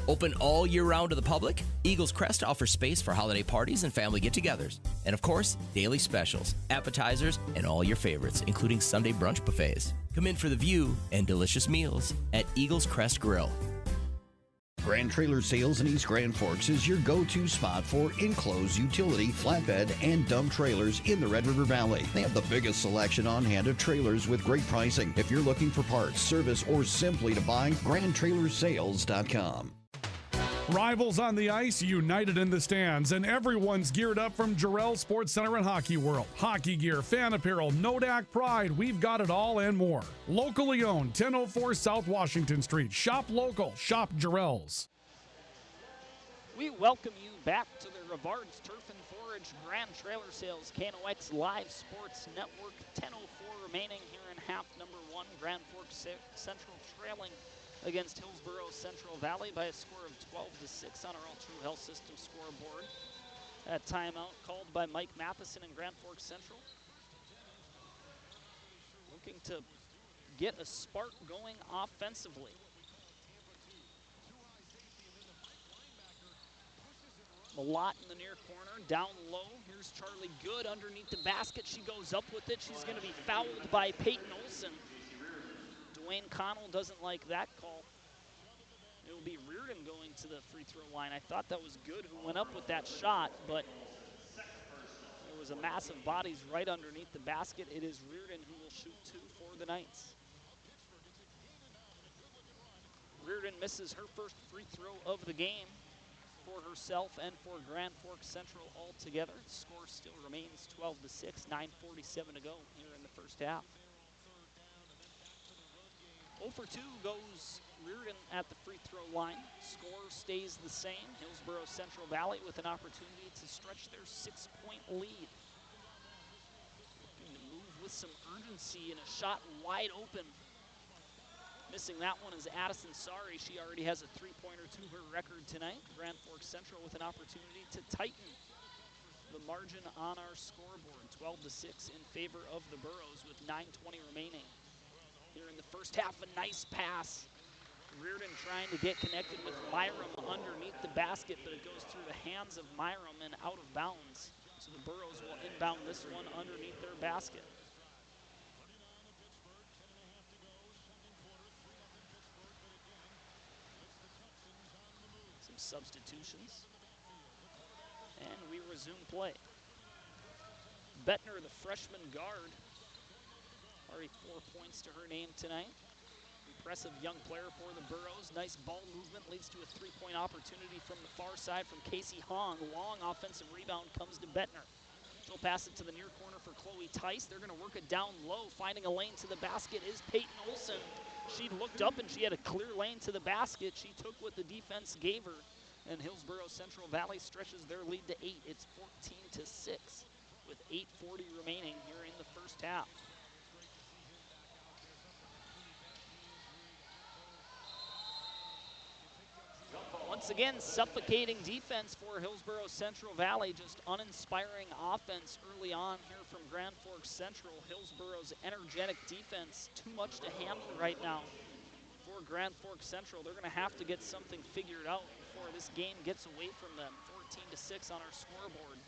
Open all year round to the public, Eagles Crest offers space for holiday parties and family get-togethers. And of course, daily specials, appetizers, and all your favorites, including Sunday brunch buffets. Come in for the view and delicious meals at Eagles Crest Grill.
Grand Trailer Sales in East Grand Forks is your go-to spot for enclosed utility, flatbed, and dump trailers in the Red River Valley. They have the biggest selection on hand of trailers with great pricing. If you're looking for parts, service, or simply to buy, GrandTrailersales.com.
Rivals on the ice, united in the stands, and everyone's geared up from Jarrell Sports Center and Hockey World. Hockey gear, fan apparel, Nodak Pride, we've got it all and more. Locally owned, 1004 South Washington Street. Shop local, shop Jarrell's.
We welcome you back to the Rivard's Turf and Forage Grand Trailer Sales KNOX Live Sports Network. 10:04 remaining here in half number 1. Grand Forks Central trailing against Hillsboro Central Valley by a score of 12-6 on our All True Health System scoreboard. That timeout called by Mike Matheson and Grand Forks Central. Looking to get a spark going offensively. Malott in the near corner, down low. Here's Charlie Good underneath the basket. She goes up with it. She's going to be fouled by Peyton Olson. Dwayne Connell doesn't like that call. It will be Reardon going to the free throw line. I thought that was Good who went up with that shot, but there was a massive bodies right underneath the basket. It is Reardon who will shoot 2 for the Knights. Reardon misses her first free throw of the game for herself and for Grand Forks Central altogether. The score still remains 12-6, 9:47 to go here in the first half. 0 for 2 goes Reardon at the free throw line. Score stays the same. Hillsboro Central Valley with an opportunity to stretch their 6-point lead. Looking to move with some urgency and a shot wide open. Missing that one is Addison Sari. She already has a three-pointer to her record tonight. Grand Forks Central with an opportunity to tighten the margin on our scoreboard. 12-6 in favor of the Burros with 9:20 remaining. Here in the first half, a nice pass. Reardon trying to get connected with Myram underneath the basket, but it goes through the hands of Myram and out of bounds. So the Burros will inbound this one underneath their basket. Some substitutions. And we resume play. Bettner, the freshman guard, already 4 points to her name tonight. Impressive young player for the Burros. Nice ball movement leads to a three-point opportunity from the far side from Casey Hong. Long offensive rebound comes to Bettner. She'll pass it to the near corner for Chloe Tice. They're going to work it down low. Finding a lane to the basket is Peyton Olson. She looked up and she had a clear lane to the basket. She took what the defense gave her, and Hillsboro-Central Valley stretches their lead to 8. It's 14-6 with 8:40 remaining here in the first half. Once again, suffocating defense for Hillsboro-Central Valley, just uninspiring offense early on here from Grand Forks Central. Hillsboro's energetic defense, too much to handle right now for Grand Forks Central. They're going to have to get something figured out before this game gets away from them. 14-6 on our scoreboard.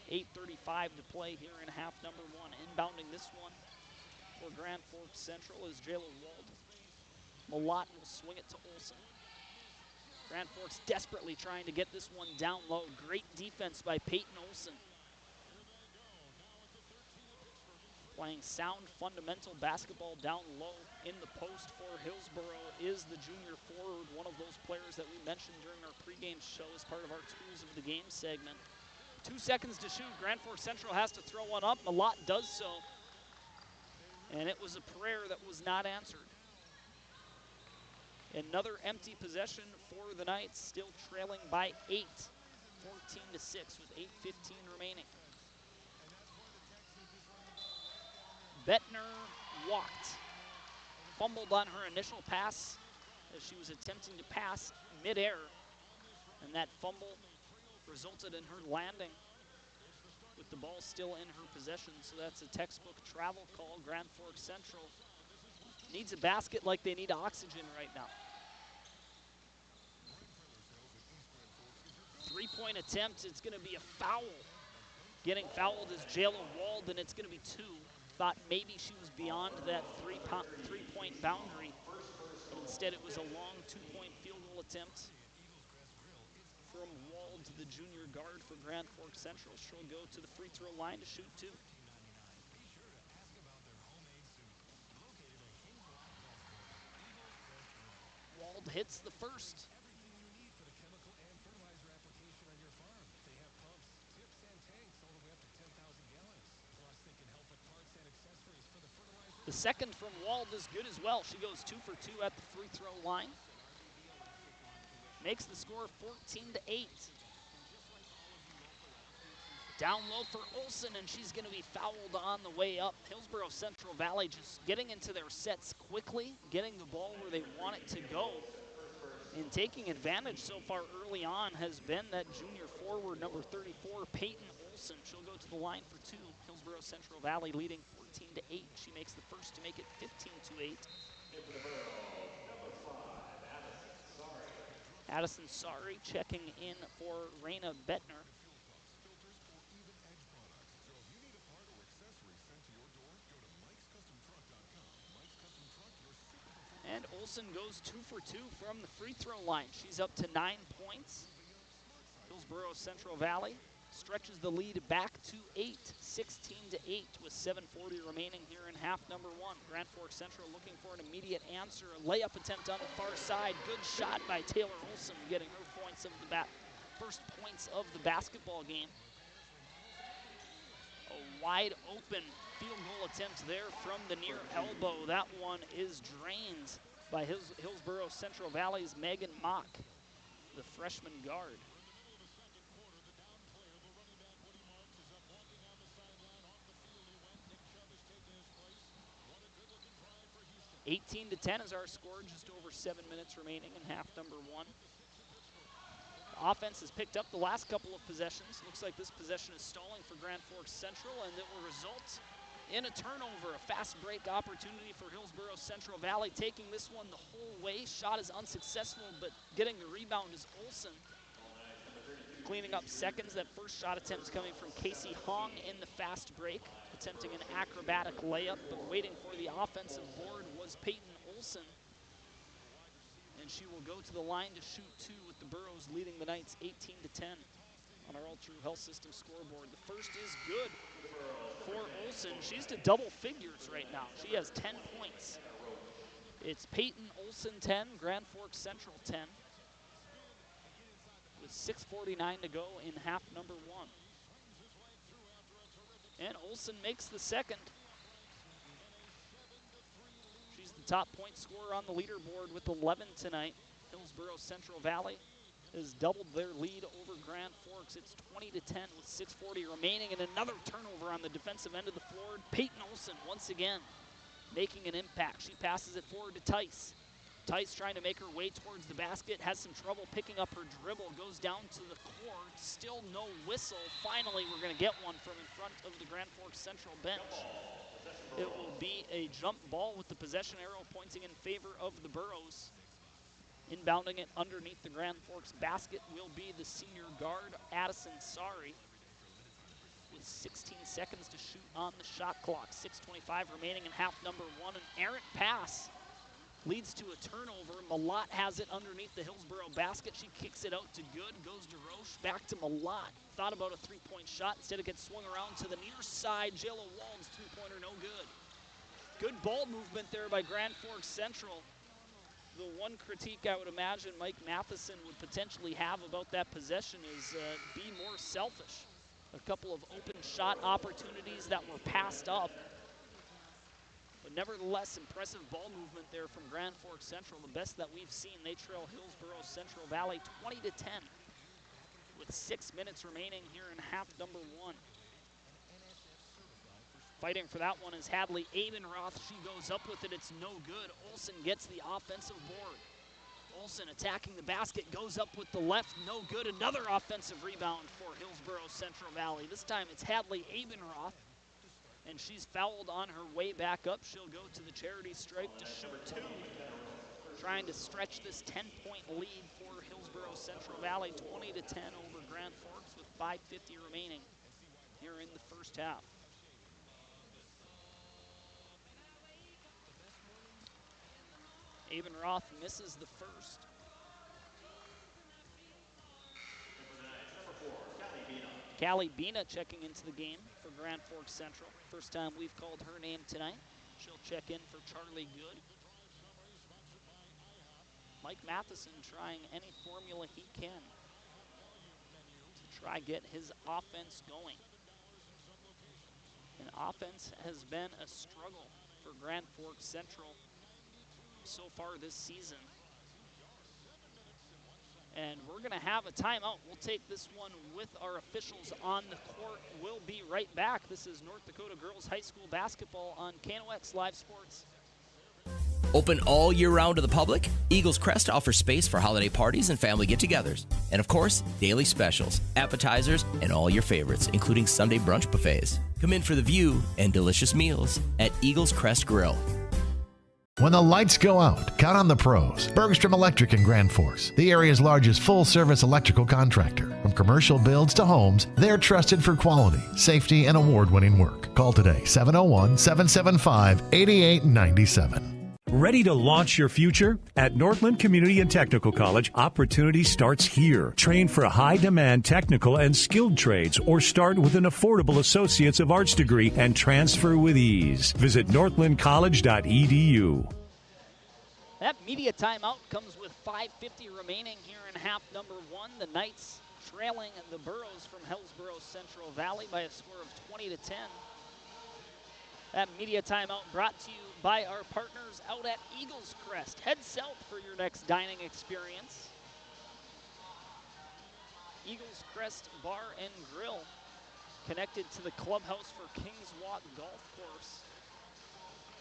8:35 to play here in half number 1. Inbounding this one for Grand Forks Central is Jayla Wald. Malott will swing it to Olson. Grand Forks desperately trying to get this one down low. Great defense by Peyton Olson. Playing sound, fundamental basketball down low in the post for Hillsboro is the junior forward, one of those players that we mentioned during our pregame show as part of our Tools of the Game segment. 2 seconds to shoot. Grand Forks Central has to throw one up. Malott does so. And it was a prayer that was not answered. Another empty possession for the Knights, still trailing by 8. 14-6 with 8:15 remaining. Bettner walked. Fumbled on her initial pass as she was attempting to pass midair. And that fumble resulted in her landing with the ball still in her possession. So that's a textbook travel call. Grand Forks Central needs a basket like they need oxygen right now. 3-point attempt, it's going to be a foul. Getting fouled is Jayla Wald, and it's going to be 2. Thought maybe she was beyond that three-point boundary. Instead, it was a long 2-point field goal attempt from Wald, the junior guard for Grand Forks Central. She'll go to the free throw line to shoot 2. Wald hits the first. The second from Wald is good as well. She goes 2 for 2 at the free throw line. Makes the score 14-8. Down low for Olson, and she's going to be fouled on the way up. Hillsboro-Central Valley just getting into their sets quickly, getting the ball where they want it to go. And taking advantage so far early on has been that junior forward, number 34, Peyton Olson. She'll go to the line for 2. Hillsboro-Central Valley leading 14-8. She makes the first to make it 15-8. Addison Sari checking in for Raina Bettner. And Olson goes 2 for 2 from the free throw line. She's up to 9 points. Hillsboro-Central Valley stretches the lead back to 8, 16-8 with 7:40 remaining here in half number 1. Grand Forks Central looking for an immediate answer. A layup attempt on the far side. Good shot by Taylor Olson, getting her points of the first points of the basketball game. A wide open field goal attempt there from the near elbow. That one is drained by Hillsboro-Central Valley's Megan Mock, the freshman guard. 18-10 is our score, just over 7 minutes remaining in half number 1. The offense has picked up the last couple of possessions. Looks like this possession is stalling for Grand Forks Central, and it will result in a turnover, a fast break opportunity for Hillsboro-Central Valley, taking this one the whole way. Shot is unsuccessful, but getting the rebound is Olson. Cleaning up seconds. That first shot attempt is coming from Casey Hong in the fast break, attempting an acrobatic layup, but waiting for the offensive board was Peyton Olson. And she will go to the line to shoot 2, with the Burros leading the Knights 18-10 on our All True Health System scoreboard. The first is good for Olson. She's to double figures right now. She has 10 points. It's Peyton Olson 10, Grand Forks Central 10, with 6:49 to go in half number 1. And Olsen makes the second. She's the top point scorer on the leaderboard with 11 tonight. Hillsboro-Central Valley has doubled their lead over Grand Forks. It's 20-10 with 6:40 remaining, and another turnover on the defensive end of the floor. Peyton Olsen once again making an impact. She passes it forward to Tice. Tice trying to make her way towards the basket, has some trouble picking up her dribble, goes down to the court, still no whistle. Finally, we're going to get one from in front of the Grand Forks Central bench. It will be a jump ball with the possession arrow pointing in favor of the Burros. Inbounding it underneath the Grand Forks basket will be the senior guard, Addison Sari, with 16 seconds to shoot on the shot clock. 6:25 remaining in half number one. An errant pass leads to a turnover. Malott has it underneath the Hillsboro basket. She kicks it out to Good, goes to Roche, back to Malott. Thought about a three-point shot. Instead it gets swung around to the near side. Jayla Wald's three-pointer no good. Good ball movement there by Grand Forks Central. The one critique I would imagine Mike Matheson would potentially have about that possession is be more selfish. A couple of open shot opportunities that were passed up. But nevertheless, impressive ball movement there from Grand Forks Central, the best that we've seen. They trail Hillsboro-Central Valley 20-10 with 6 minutes remaining here in half number one. Fighting for that one is Hadley Abenroth. She goes up with it, it's no good. Olsen gets the offensive board. Olsen attacking the basket, goes up with the left, no good. Another offensive rebound for Hillsboro-Central Valley. This time it's Hadley Abenroth, and she's fouled on her way back up. She'll go to the charity stripe to shoot two, trying to stretch this 10-point lead for Hillsboro-Central Valley, 20-10 over Grand Forks with 5:50 remaining here in the first half. Abenroth misses the first. Callie Bina checking into the game for Grand Forks Central. First time we've called her name tonight. She'll check in for Charlie Good. Mike Matheson trying any formula he can to try get his offense going. And offense has been a struggle for Grand Forks Central so far this season. And we're going to have a timeout. We'll take this one with our officials on the court. We'll be right back. This is North Dakota Girls High School Basketball on KNOX Live Sports.
Open all year round to the public, Eagles Crest offers space for holiday parties and family get-togethers. And of course, daily specials, appetizers, and all your favorites, including Sunday brunch buffets. Come in for the view and delicious meals at Eagles Crest Grill.
When the lights go out, count on the pros. Bergstrom Electric in Grand Forks, the area's largest full-service electrical contractor. From commercial builds to homes, they're trusted for quality, safety, and award-winning work. Call today, 701-775-8897.
Ready to launch your future? At Northland Community and Technical College, opportunity starts here. Train for high-demand technical and skilled trades or start with an affordable Associates of Arts degree and transfer with ease. Visit northlandcollege.edu.
That media timeout comes with 5:50 remaining here in half number one. The Knights trailing the Burros from Hillsboro-Central Valley by a score of 20-10. That media timeout brought to you by our partners out at Eagles Crest. Head south for your next dining experience. Eagles Crest Bar and Grill, connected to the clubhouse for Kings Walk Golf Course.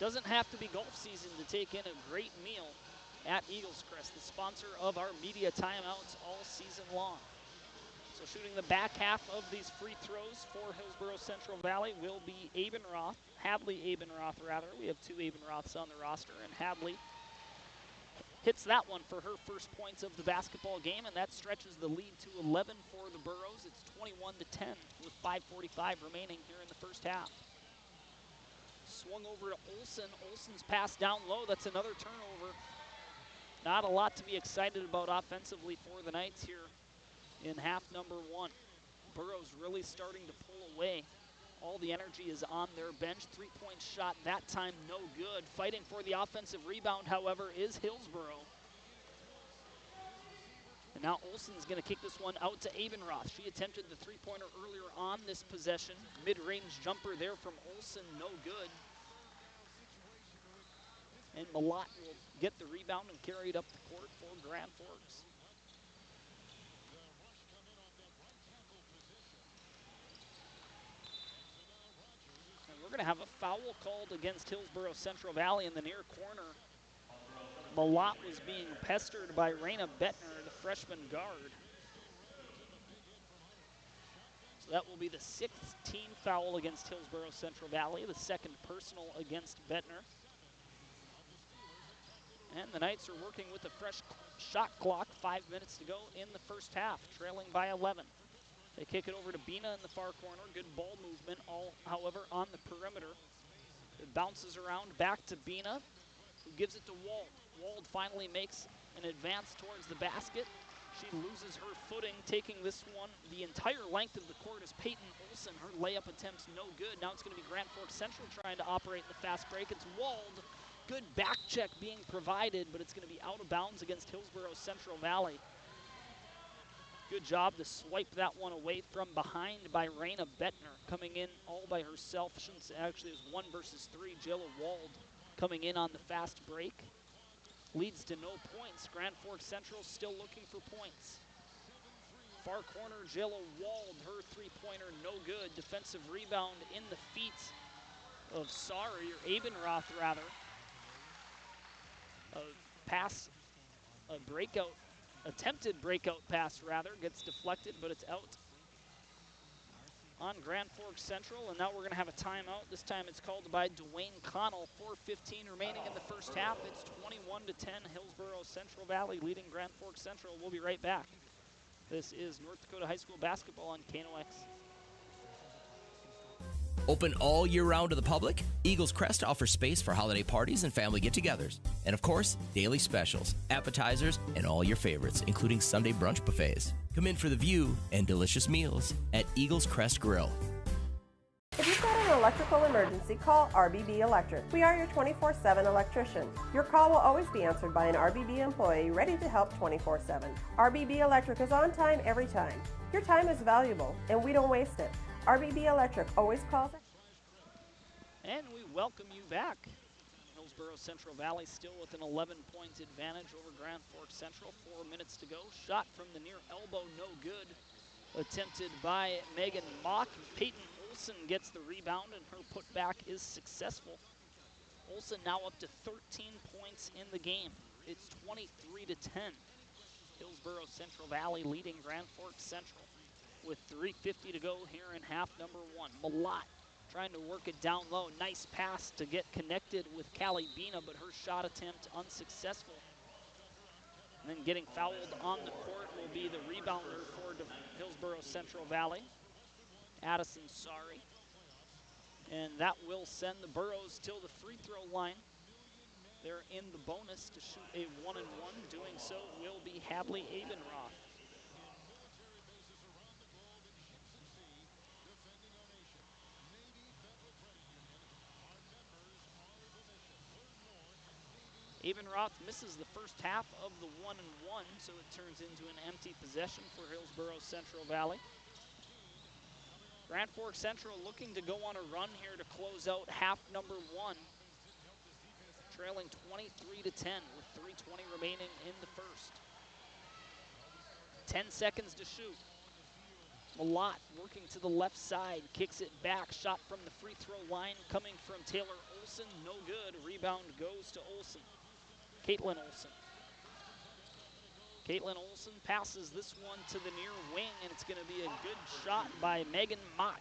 Doesn't have to be golf season to take in a great meal at Eagles Crest, the sponsor of our media timeouts all season long. So shooting the back half of these free throws for Hillsboro-Central Valley will be Abenroth, Hadley Abenroth rather. We have two Abenroths on the roster, and Hadley hits that one for her first points of the basketball game, and that stretches the lead to 11 for the Burros. It's 21-10 with 5:45 remaining here in the first half. Swung over to Olsen. Olsen's pass down low. That's another turnover. Not a lot to be excited about offensively for the Knights here in half number one. Burros really starting to pull away. All the energy is on their bench. Three-point shot that time no good. Fighting for the offensive rebound, however, is Hillsboro. And now Olsen's going to kick this one out to Abenroth. She attempted the three-pointer earlier on this possession. Mid-range jumper there from Olsen, no good. And Malott will get the rebound and carry it up the court for Grand Forks. And we're going to have a foul called against Hillsboro-Central Valley in the near corner. Malott was being pestered by Raina Bettner, the freshman guard. So that will be the 6th team foul against Hillsboro-Central Valley, the 2nd personal against Bettner. And the Knights are working with a fresh shot clock, 5 minutes to go in the first half, trailing by 11. They kick it over to Bina in the far corner. Good ball movement, all, however, on the perimeter. It bounces around back to Bina, who gives it to Wald. Wald finally makes an advance towards the basket. She loses her footing, taking this one the entire length of the court as Peyton Olsen. Her layup attempt's no good. Now it's going to be Grand Forks Central trying to operate in the fast break. It's Wald. Good back check being provided, but it's going to be out of bounds against Hillsboro-Central Valley. Good job to swipe that one away from behind by Raina Bettner, coming in all by herself. I shouldn't say, actually, it was 1 versus 3. Jayla Wald coming in on the fast break. Leads to no points. Grand Forks Central still looking for points. Far corner, Jayla Wald, her three-pointer, no good. Defensive rebound in the feet of Abenroth rather. A breakout, attempted breakout pass rather, gets deflected, but it's out on Grand Forks Central, and now we're going to have a timeout. This time it's called by Dwayne Connell. 4:15 remaining in the first half. It's 21-10, Hillsboro-Central Valley leading Grand Forks Central. We'll be right back. This is North Dakota High School basketball on KNOX.
Open all year round to the public, Eagles Crest offers space for holiday parties and family get-togethers. And of course, daily specials, appetizers, and all your favorites, including Sunday brunch buffets. Come in for the view and delicious meals at Eagles Crest Grill.
If you've got an electrical emergency, call RBB Electric. We are your 24/7 electrician. Your call will always be answered by an RBB employee ready to help 24/7. RBB Electric is on time every time. Your time is valuable, and we don't waste it. RBB Electric always calls.
And we welcome you back. Hillsboro-Central Valley still with an 11-point advantage over Grand Forks Central. 4 minutes to go. Shot from the near elbow, no good. Attempted by Megan Mock. Peyton Olsen gets the rebound, and her putback is successful. Olsen now up to 13 points in the game. It's 23-10. Hillsboro-Central Valley leading Grand Forks Central with 3:50 to go here in half number 1. Malott trying to work it down low. Nice pass to get connected with Callie Bina, but her shot attempt unsuccessful. And then getting fouled on the court will be the rebounder for Hillsboro-Central Valley, Addison Sari. And that will send the Burros till the free throw line. They're in the bonus to shoot a 1-and-1. Doing so will be Hadley Abenroth. Abenroth misses the first half of the 1-and-1, so it turns into an empty possession for Hillsboro-Central Valley. Grand Forks Central looking to go on a run here to close out half number 1. Trailing 23-10 with 3:20 remaining in the first. 10 seconds to shoot. Malott working to the left side, kicks it back. Shot from the free throw line coming from Taylor Olsen, no good. Rebound goes to Olsen. Caitlin Olsen. Caitlin Olsen passes this one to the near wing, and it's going to be a good shot by Megan Mock.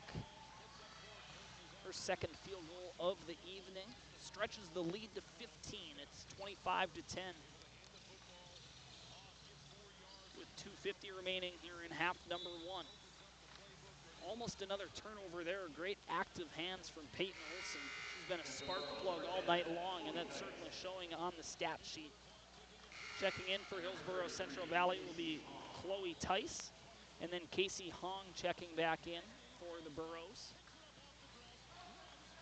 Her second field goal of the evening. Stretches the lead to 15. It's 25-10. With 2:50 remaining here in half number 1. Almost another turnover there. Great active hands from Peyton Olsen. She's been a spark plug all night long, and that's certainly showing on the stat sheet. Checking in for Hillsboro-Central Valley will be Chloe Tice, and then Casey Hong checking back in for the Burros.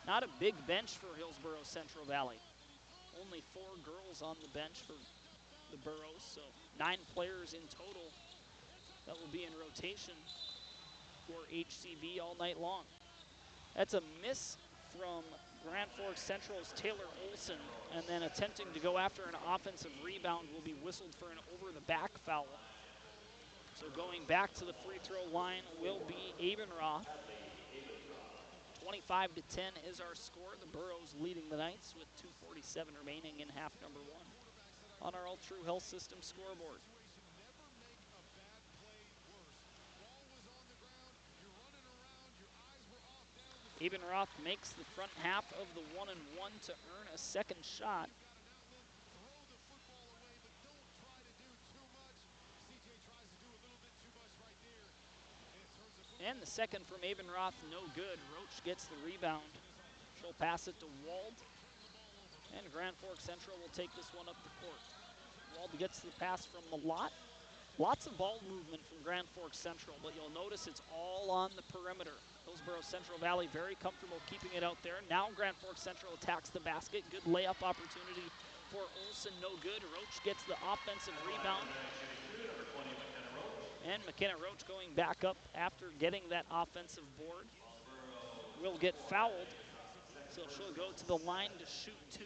Not a big bench for Hillsboro-Central Valley. Only 4 girls on the bench for the Burros, so 9 players in total that will be in rotation for HCV all night long. That's a miss from Grand Forks Central's Taylor Olson, and then attempting to go after an offensive rebound will be whistled for an over-the-back foul. So going back to the free throw line will be Abenroth. 25-10 is our score. The Burros leading the Knights with 2:47 remaining in half number 1 on our All True Health System scoreboard. Abenroth makes the front half of the 1-and-1 to earn a second shot. And the second from Abenroth, no good. Roach gets the rebound. She'll pass it to Wald. And Grand Forks Central will take this one up the court. Wald gets the pass from Malott. Lots of ball movement from Grand Forks Central, but you'll notice it's all on the perimeter. Hillsboro-Central Valley very comfortable keeping it out there. Now Grand Forks Central attacks the basket. Good layup opportunity for Olson, no good. Roach gets the offensive rebound. And McKenna Roach going back up after getting that offensive board. Will get fouled, so she'll go to the line to shoot 2.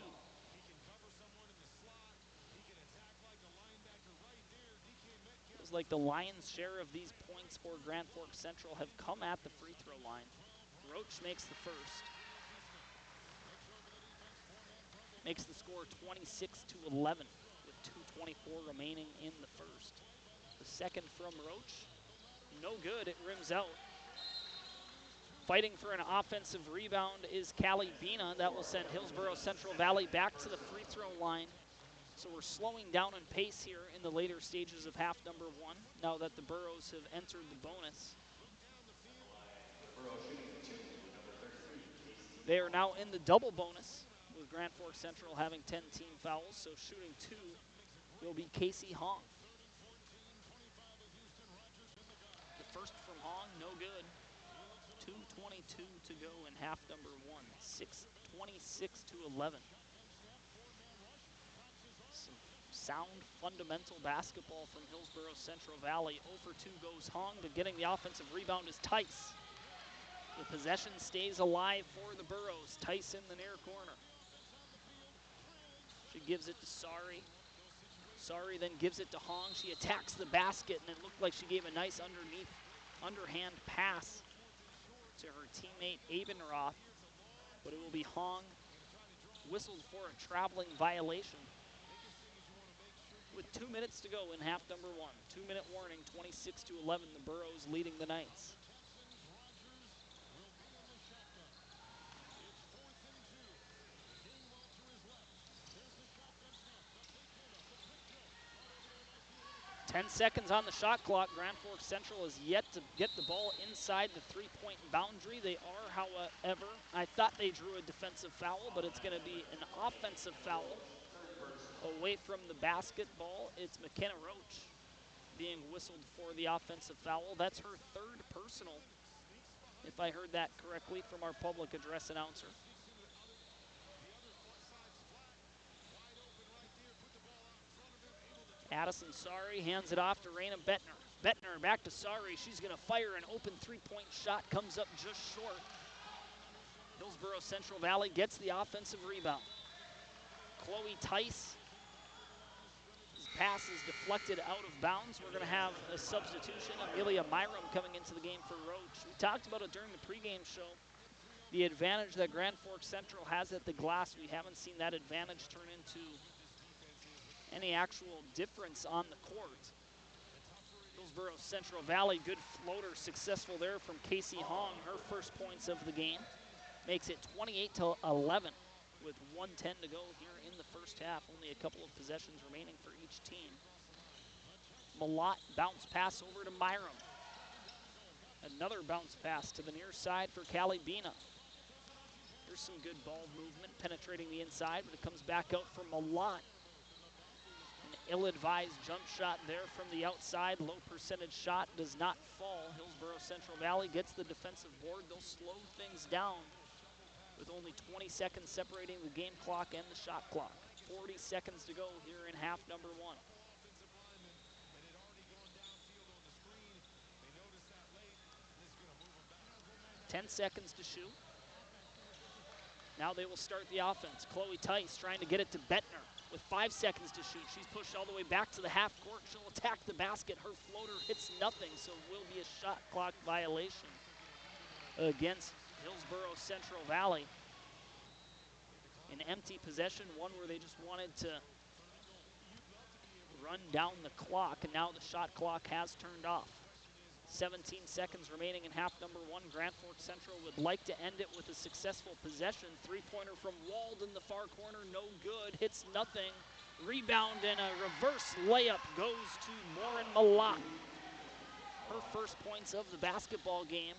Feels like the lion's share of these points for Grand Forks Central have come at the free throw line. Roach makes the first. Makes the score 26-11 with 2:24 remaining in the first. The second from Roach, no good, it rims out. Fighting for an offensive rebound is Callie Bina. That will send Hillsboro-Central Valley back to the free throw line. So we're slowing down in pace here in the later stages of half number 1, now that the Burros have entered the bonus. They are now in the double bonus, with Grand Forks Central having 10 team fouls, so shooting 2 will be Casey Hong. The first from Hong, no good. 2:22 to go in half number 1, 26-11. Some sound, fundamental basketball from Hillsboro-Central Valley. 0 for 2 goes Hong, but getting the offensive rebound is Tice. The possession stays alive for the Burros. Tice in the near corner. She gives it to Sari. Sari then gives it to Hong. She attacks the basket, and it looked like she gave a nice underhand pass to her teammate Abenroth, but it will be Hong whistled for a traveling violation. With 2 minutes to go in half number 1. 2-minute warning, 26-11, the Burros leading the Knights. Ten seconds on the shot clock. Grand Forks Central is yet to get the ball inside the 3-point boundary. They are, however, I thought they drew a defensive foul, but it's going to be an offensive foul away from the basketball. It's McKenna Roach being whistled for the offensive foul. That's her 3rd personal, if I heard that correctly from our public address announcer. Addison Sari hands it off to Raina Bettner. Bettner back to Sari. She's going to fire an open 3-point shot. Comes up just short. Hillsboro-Central Valley gets the offensive rebound. Chloe Tice. His pass is deflected out of bounds. We're going to have a substitution. Amelia Myram coming into the game for Roach. We talked about it during the pregame show. The advantage that Grand Forks Central has at the glass, we haven't seen that advantage turn into any actual difference on the court. Hillsboro-Central Valley, good floater, successful there from Casey Hong, her first points of the game. Makes it 28-11 with 1:10 to go here in the first half. Only a couple of possessions remaining for each team. Malott bounce pass over to Myram. Another bounce pass to the near side for Callie Bina. There's some good ball movement penetrating the inside, but it comes back out for Malott. An ill-advised jump shot there from the outside. Low percentage shot does not fall. Hillsboro-Central Valley gets the defensive board. They'll slow things down with only 20 seconds separating the game clock and the shot clock. 40 seconds to go here in half number 1. 10 seconds to shoot. Now they will start the offense. Chloe Tice trying to get it to Bettner with 5 seconds to shoot. She's pushed all the way back to the half court. She'll attack the basket. Her floater hits nothing, so it will be a shot clock violation against Hillsboro-Central Valley. An empty possession, one where they just wanted to run down the clock, and now the shot clock has turned off. 17 seconds remaining in half number 1. Grand Forks Central would like to end it with a successful possession. Three-pointer from Wald in the far corner, no good, hits nothing. Rebound and a reverse layup goes to Lauren Malott. Her first points of the basketball game.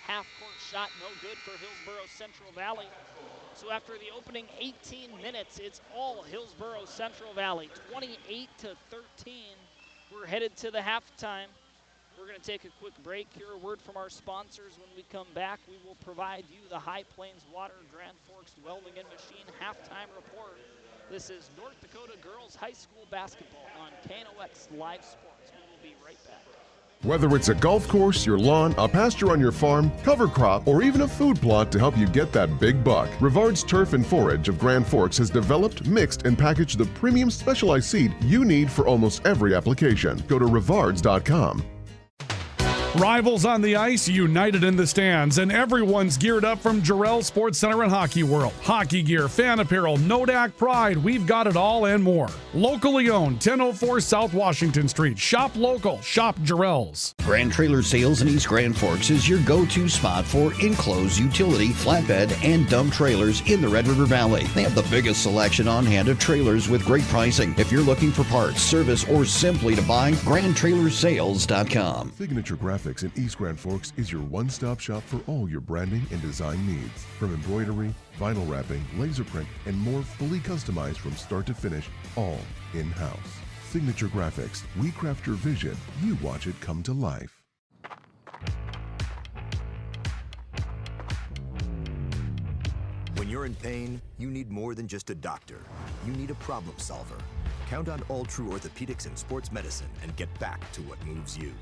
Half-court shot, no good for Hillsboro-Central Valley. So after the opening 18 minutes, it's all Hillsboro-Central Valley, 28-13. We're headed to the halftime. We're going to take a quick break, hear a word from our sponsors. When we come back, we will provide you the High Plains Water Grand Forks Welding and Machine halftime report. This is North Dakota Girls High School Basketball on KNOX Live Sports. We will be right back.
Whether it's a golf course, your lawn, a pasture on your farm, cover crop, or even a food plot to help you get that big buck, Rivard's Turf and Forage of Grand Forks has developed, mixed, and packaged the premium specialized seed you need for almost every application. Go to rivards.com.
Rivals on the ice, united in the stands, and everyone's geared up from Jarrell Sports Center and Hockey World. Hockey gear, fan apparel, Nodak Pride, we've got it all and more. Locally owned, 1004 South Washington Street. Shop local, shop Jarrell's.
Grand Trailer Sales in East Grand Forks is your go-to spot for enclosed utility, flatbed, and dump trailers in the Red River Valley. They have the biggest selection on hand of trailers with great pricing. If you're looking for parts, service, or simply to buy, GrandTrailersSales.com.
Signature Graphics in East Grand Forks is your one-stop shop for all your branding and design needs. From embroidery, vinyl wrapping, laser print, and more, fully customized from start to finish, all in-house. Signature Graphics. We craft your vision. You watch it come to life.
When you're in pain, you need more than just a doctor. You need a problem solver. Count on All True Orthopedics and Sports Medicine and get back to what moves you.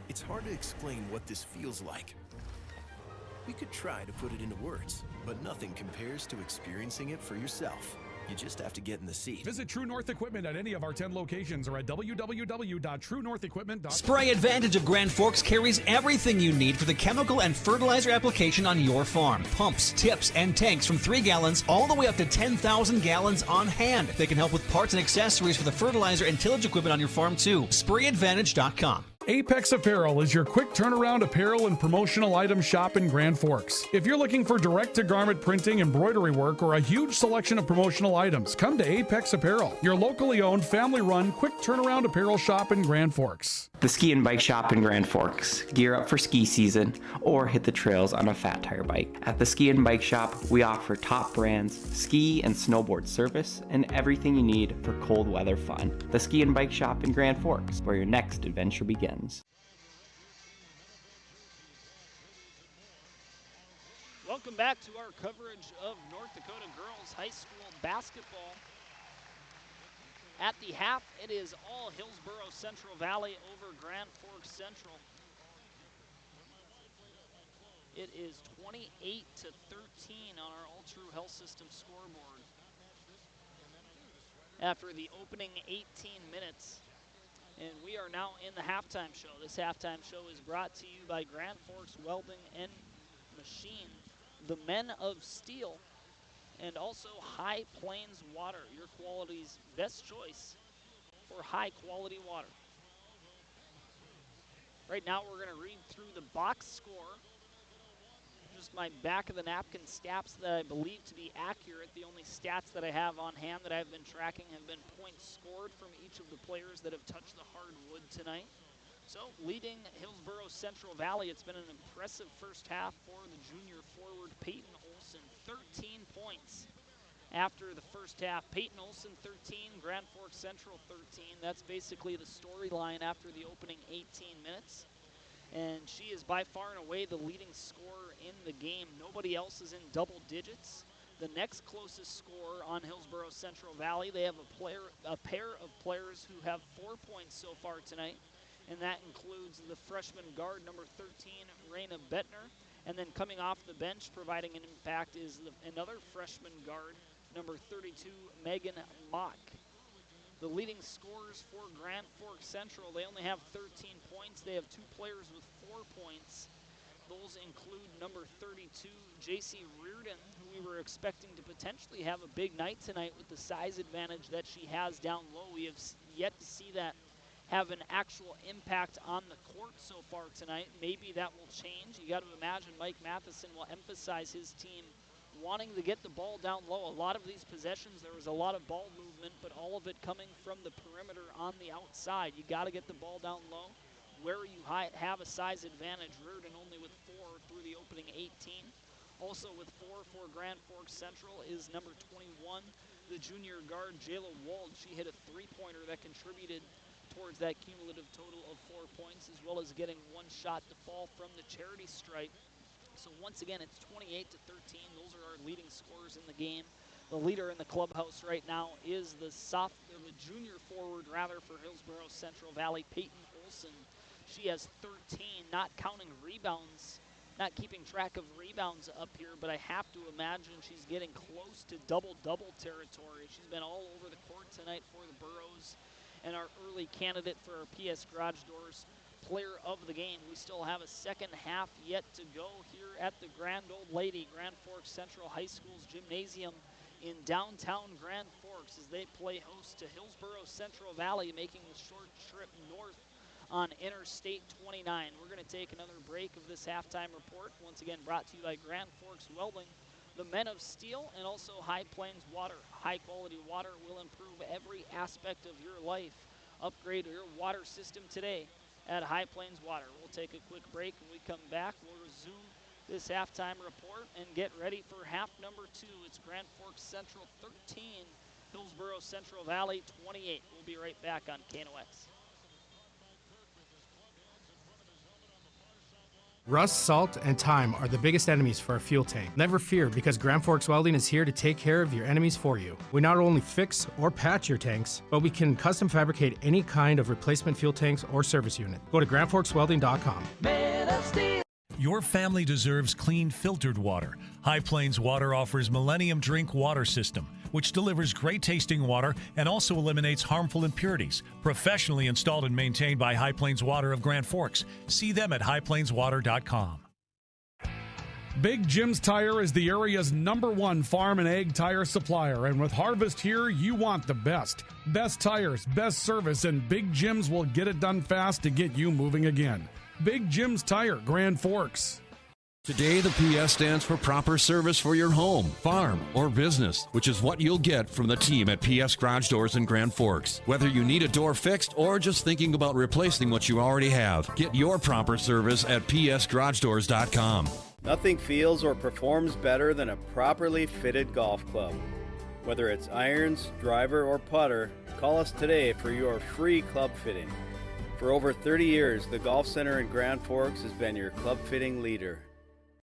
It's hard to explain what this feels like. We could try to put it into words, but nothing compares to experiencing it for yourself. You just have to get in the seat.
Visit True North Equipment at any of our 10 locations or at www.truenorthequipment.com.
Spray Advantage of Grand Forks carries everything you need for the chemical and fertilizer application on your farm. Pumps, tips, and tanks from 3 gallons all the way up to 10,000 gallons on hand. They can help with parts and accessories for the fertilizer and tillage equipment on your farm too. SprayAdvantage.com.
Apex Apparel is your quick turnaround apparel and promotional item shop in Grand Forks. If you're looking for direct-to-garment printing, embroidery work, or a huge selection of promotional items, come to Apex Apparel, your locally owned, family-run, quick turnaround apparel shop in Grand Forks.
The Ski and Bike Shop in Grand Forks. Gear up for ski season or hit the trails on a fat tire bike. At the Ski and Bike Shop, we offer top brands, ski and snowboard service, and everything you need for cold weather fun. The Ski and Bike Shop in Grand Forks, where your next adventure begins.
Welcome back to our coverage of North Dakota Girls High School Basketball. At the half, it is all Hillsboro-Central Valley over Grand Forks Central. It is 28-13 on our All True Health System scoreboard. After the opening 18 minutes, and we are now in the halftime show. This halftime show is brought to you by Grand Forks Welding and Machine, the Men of Steel, and also High Plains Water, your quality's best choice for high-quality water. Right now, we're going to read through the box score. Just my back-of-the-napkin stats that I believe to be accurate. The only stats that I have on hand that I've been tracking have been points scored from each of the players that have touched the hardwood tonight. So, leading Hillsboro-Central Valley, it's been an impressive first half for the junior forward Peyton Olson, 13 points. After the first half, Peyton Olson 13, Grand Forks Central 13. That's basically the storyline after the opening 18 minutes. And she is by far and away the leading scorer in the game. Nobody else is in double digits. The next closest scorer on Hillsboro-Central Valley, they have a pair of players who have 4 points so far tonight, and that includes the freshman guard, number 13, Raina Bettner. And then coming off the bench, providing an impact, is another freshman guard, number 32, Megan Mock. The leading scorers for Grand Forks Central, they only have 13 points. They have 2 players with 4 points. Those include number 32, J.C. Reardon, who we were expecting to potentially have a big night tonight with the size advantage that she has down low. We have yet to see that have an actual impact on the court so far tonight. Maybe that will change. You got to imagine Mike Matheson will emphasize his team wanting to get the ball down low. A lot of these possessions, there was a lot of ball movement, but all of it coming from the perimeter on the outside. You got to get the ball down low where you have a size advantage. Reardon only with 4 through the opening 18. Also with 4 for Grand Forks Central is number 21, the junior guard, Jayla Wald. She hit a 3-pointer that contributed towards that cumulative total of 4 points, as well as getting 1 shot to fall from the charity stripe. So once again, it's 28-13. Those are our leading scorers in the game. The leader in the clubhouse right now is the junior forward, for Hillsboro-Central Valley, Peyton Olson. She has 13, not counting rebounds, not keeping track of rebounds up here, but I have to imagine she's getting close to double-double territory. She's been all over the court tonight for the Burros, and our early candidate for our PS Garage Doors player of the game. We still have a second half yet to go here at the Grand Old Lady, Grand Forks Central High School's gymnasium in downtown Grand Forks, as they play host to Hillsboro-Central Valley, making the short trip north on Interstate 29. We're going to take another break of this halftime report, once again brought to you by Grand Forks Welding, the Men of Steel, and also High Plains Water. High-quality water will improve every aspect of your life. Upgrade your water system today at High Plains Water. We'll take a quick break. When we come back, we'll resume this halftime report and get ready for half number 2. It's Grand Forks Central 13, Hillsboro-Central Valley 28. We'll be right back on KNOX.
Rust, salt, and time are the biggest enemies for a fuel tank. Never fear, because Grand Forks Welding is here to take care of your enemies for you. We not only fix or patch your tanks, but we can custom fabricate any kind of replacement fuel tanks or service unit. Go to grandforkswelding.com.
Man of Steel. Your family deserves clean, filtered water. High Plains Water offers Millennium Drink Water System, which delivers great-tasting water and also eliminates harmful impurities. Professionally installed and maintained by High Plains Water of Grand Forks. See them at highplainswater.com.
Big Jim's Tire is the area's #1 farm and ag tire supplier, and with harvest here, you want the best. Best tires, best service, and Big Jim's will get it done fast to get you moving again. Big Jim's Tire, Grand Forks.
Today, the PS stands for proper service for your home, farm, or business, which is what you'll get from the team at PS Garage Doors in Grand Forks. Whether you need a door fixed or just thinking about replacing what you already have, get your proper service at psgaragedoors.com.
Nothing feels or performs better than a properly fitted golf club. Whether it's irons, driver, or putter, call us today for your free club fitting. For over 30 years, the Golf Center in Grand Forks has been your club fitting leader.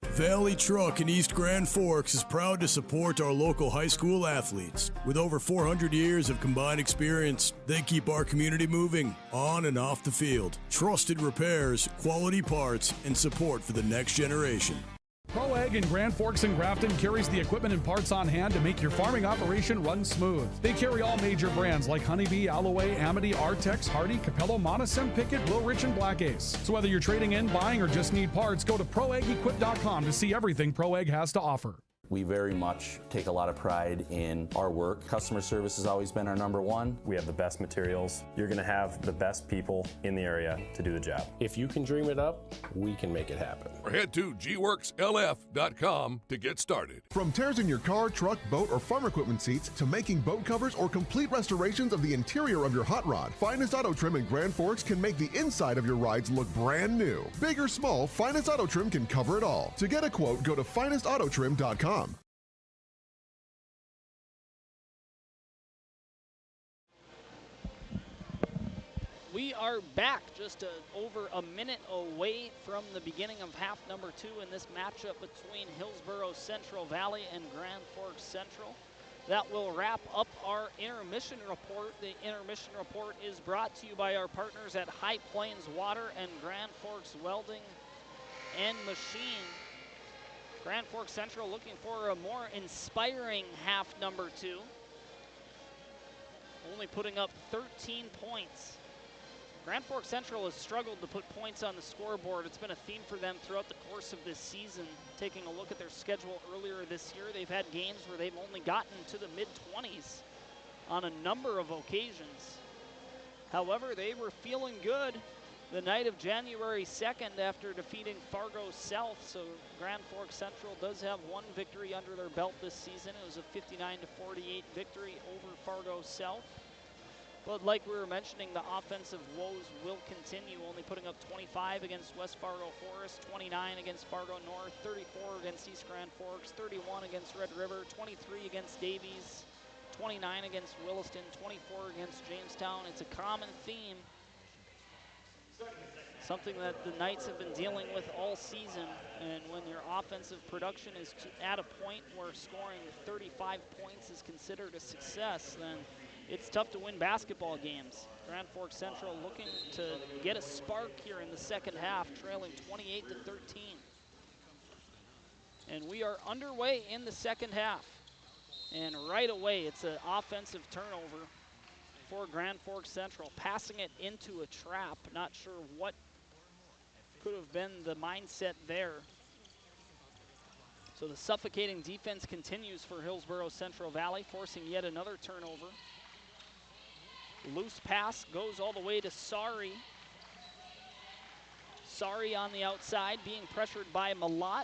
Valley Truck in East Grand Forks is proud to support our local high school athletes. With over 400 years of combined experience, they keep our community moving on and off the field. Trusted repairs, quality parts, and support for the next generation.
Pro Ag in Grand Forks and Grafton carries the equipment and parts on hand to make your farming operation run smooth. They carry all major brands like Honeybee, Alloway, Amity, Artex, Hardy, Capello, Monosem, Pickett, Wilrich, and Black Ace. So whether you're trading in, buying, or just need parts, go to ProAgEquip.com to see everything Pro Ag has to offer.
We very much take a lot of pride in our work. Customer service has always been our #1.
We have the best materials. You're going to have the best people in the area to do the job.
If you can dream it up, we can make it happen.
Or head to gworkslf.com to get started.
From tears in your car, truck, boat, or farm equipment seats to making boat covers or complete restorations of the interior of your hot rod, Finest Auto Trim in Grand Forks can make the inside of your rides look brand new. Big or small, Finest Auto Trim can cover it all. To get a quote, go to finestautotrim.com.
We are back just over a minute away from the beginning of half number 2 in this matchup between Hillsboro-Central Valley and Grand Forks Central. That will wrap up our intermission report. The intermission report is brought to you by our partners at High Plains Water and Grand Forks Welding and Machine. Grand Forks Central looking for a more inspiring half number 2. Only putting up 13 points. Grand Forks Central has struggled to put points on the scoreboard. It's been a theme for them throughout the course of this season. Taking a look at their schedule earlier this year, they've had games where they've only gotten to the mid-20s on a number of occasions. However, they were feeling good the night of January 2nd after defeating Fargo South. So Grand Forks Central does have one victory under their belt this season. It was a 59-48 victory over Fargo South. But like we were mentioning, the offensive woes will continue, only putting up 25 against West Fargo Forest, 29 against Fargo North, 34 against East Grand Forks, 31 against Red River, 23 against Davies, 29 against Williston, 24 against Jamestown. It's a common theme, something that the Knights have been dealing with all season. And when your offensive production is at a point where scoring 35 points is considered a success, then it's tough to win basketball games. Grand Forks Central looking to get a spark here in the second half, trailing 28-13. And we are underway in the second half. And right away, it's an offensive turnover for Grand Forks Central, passing it into a trap. Not sure what could have been the mindset there. So the suffocating defense continues for Hillsboro-Central Valley, forcing yet another turnover. Loose pass goes all the way to Sari. Sari on the outside, being pressured by Malott.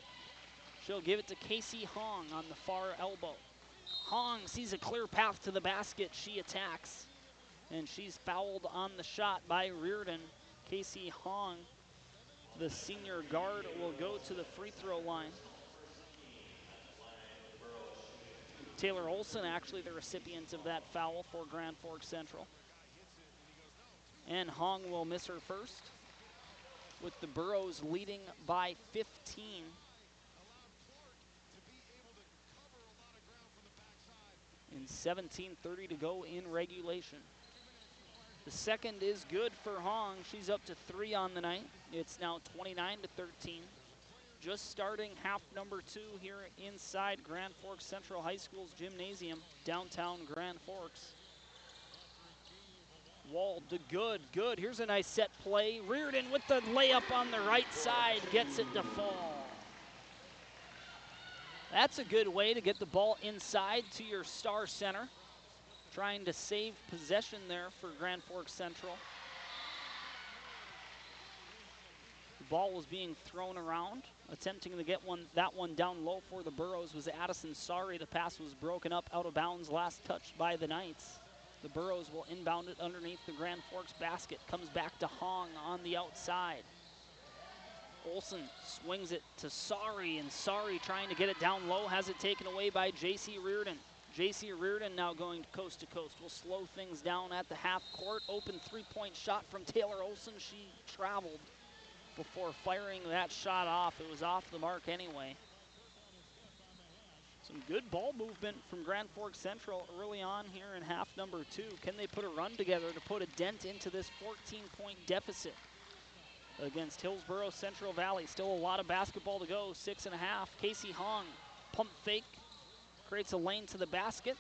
She'll give it to Casey Hong on the far elbow. Hong sees a clear path to the basket. She attacks, and she's fouled on the shot by Reardon. Casey Hong, the senior guard, will go to the free throw line. Taylor Olson, actually the recipient of that foul for Grand Forks Central. And Hong will miss her first, with the Burros leading by 15. And 17:30 to go in regulation. The second is good for Hong. She's up to 3 on the night. It's now 29-13. Just starting half number 2 here inside Grand Forks Central High School's gymnasium, downtown Grand Forks. Wall to good. Here's a nice set play. Reardon with the layup on the right side, gets it to fall. That's a good way to get the ball inside to your star center. Trying to save possession there for Grand Forks Central. The ball was being thrown around. Attempting to get that one down low for the Burros was Addison Sari. The pass was broken up out of bounds, last touched by the Knights. The Burros will inbound it underneath the Grand Forks basket. Comes back to Hong on the outside. Olson swings it to Sari, and Sari trying to get it down low, has it taken away by J.C. Reardon. J.C. Reardon now going coast to coast. Will slow things down at the half court. Open three-point shot from Taylor Olson. She traveled before firing that shot off. It was off the mark anyway. Some good ball movement from Grand Forks Central early on here in half number 2. Can they put a run together to put a dent into this 14-point deficit against Hillsboro-Central Valley? Still a lot of basketball to go, 6.5. Casey Hong, pump fake, creates a lane to the basket,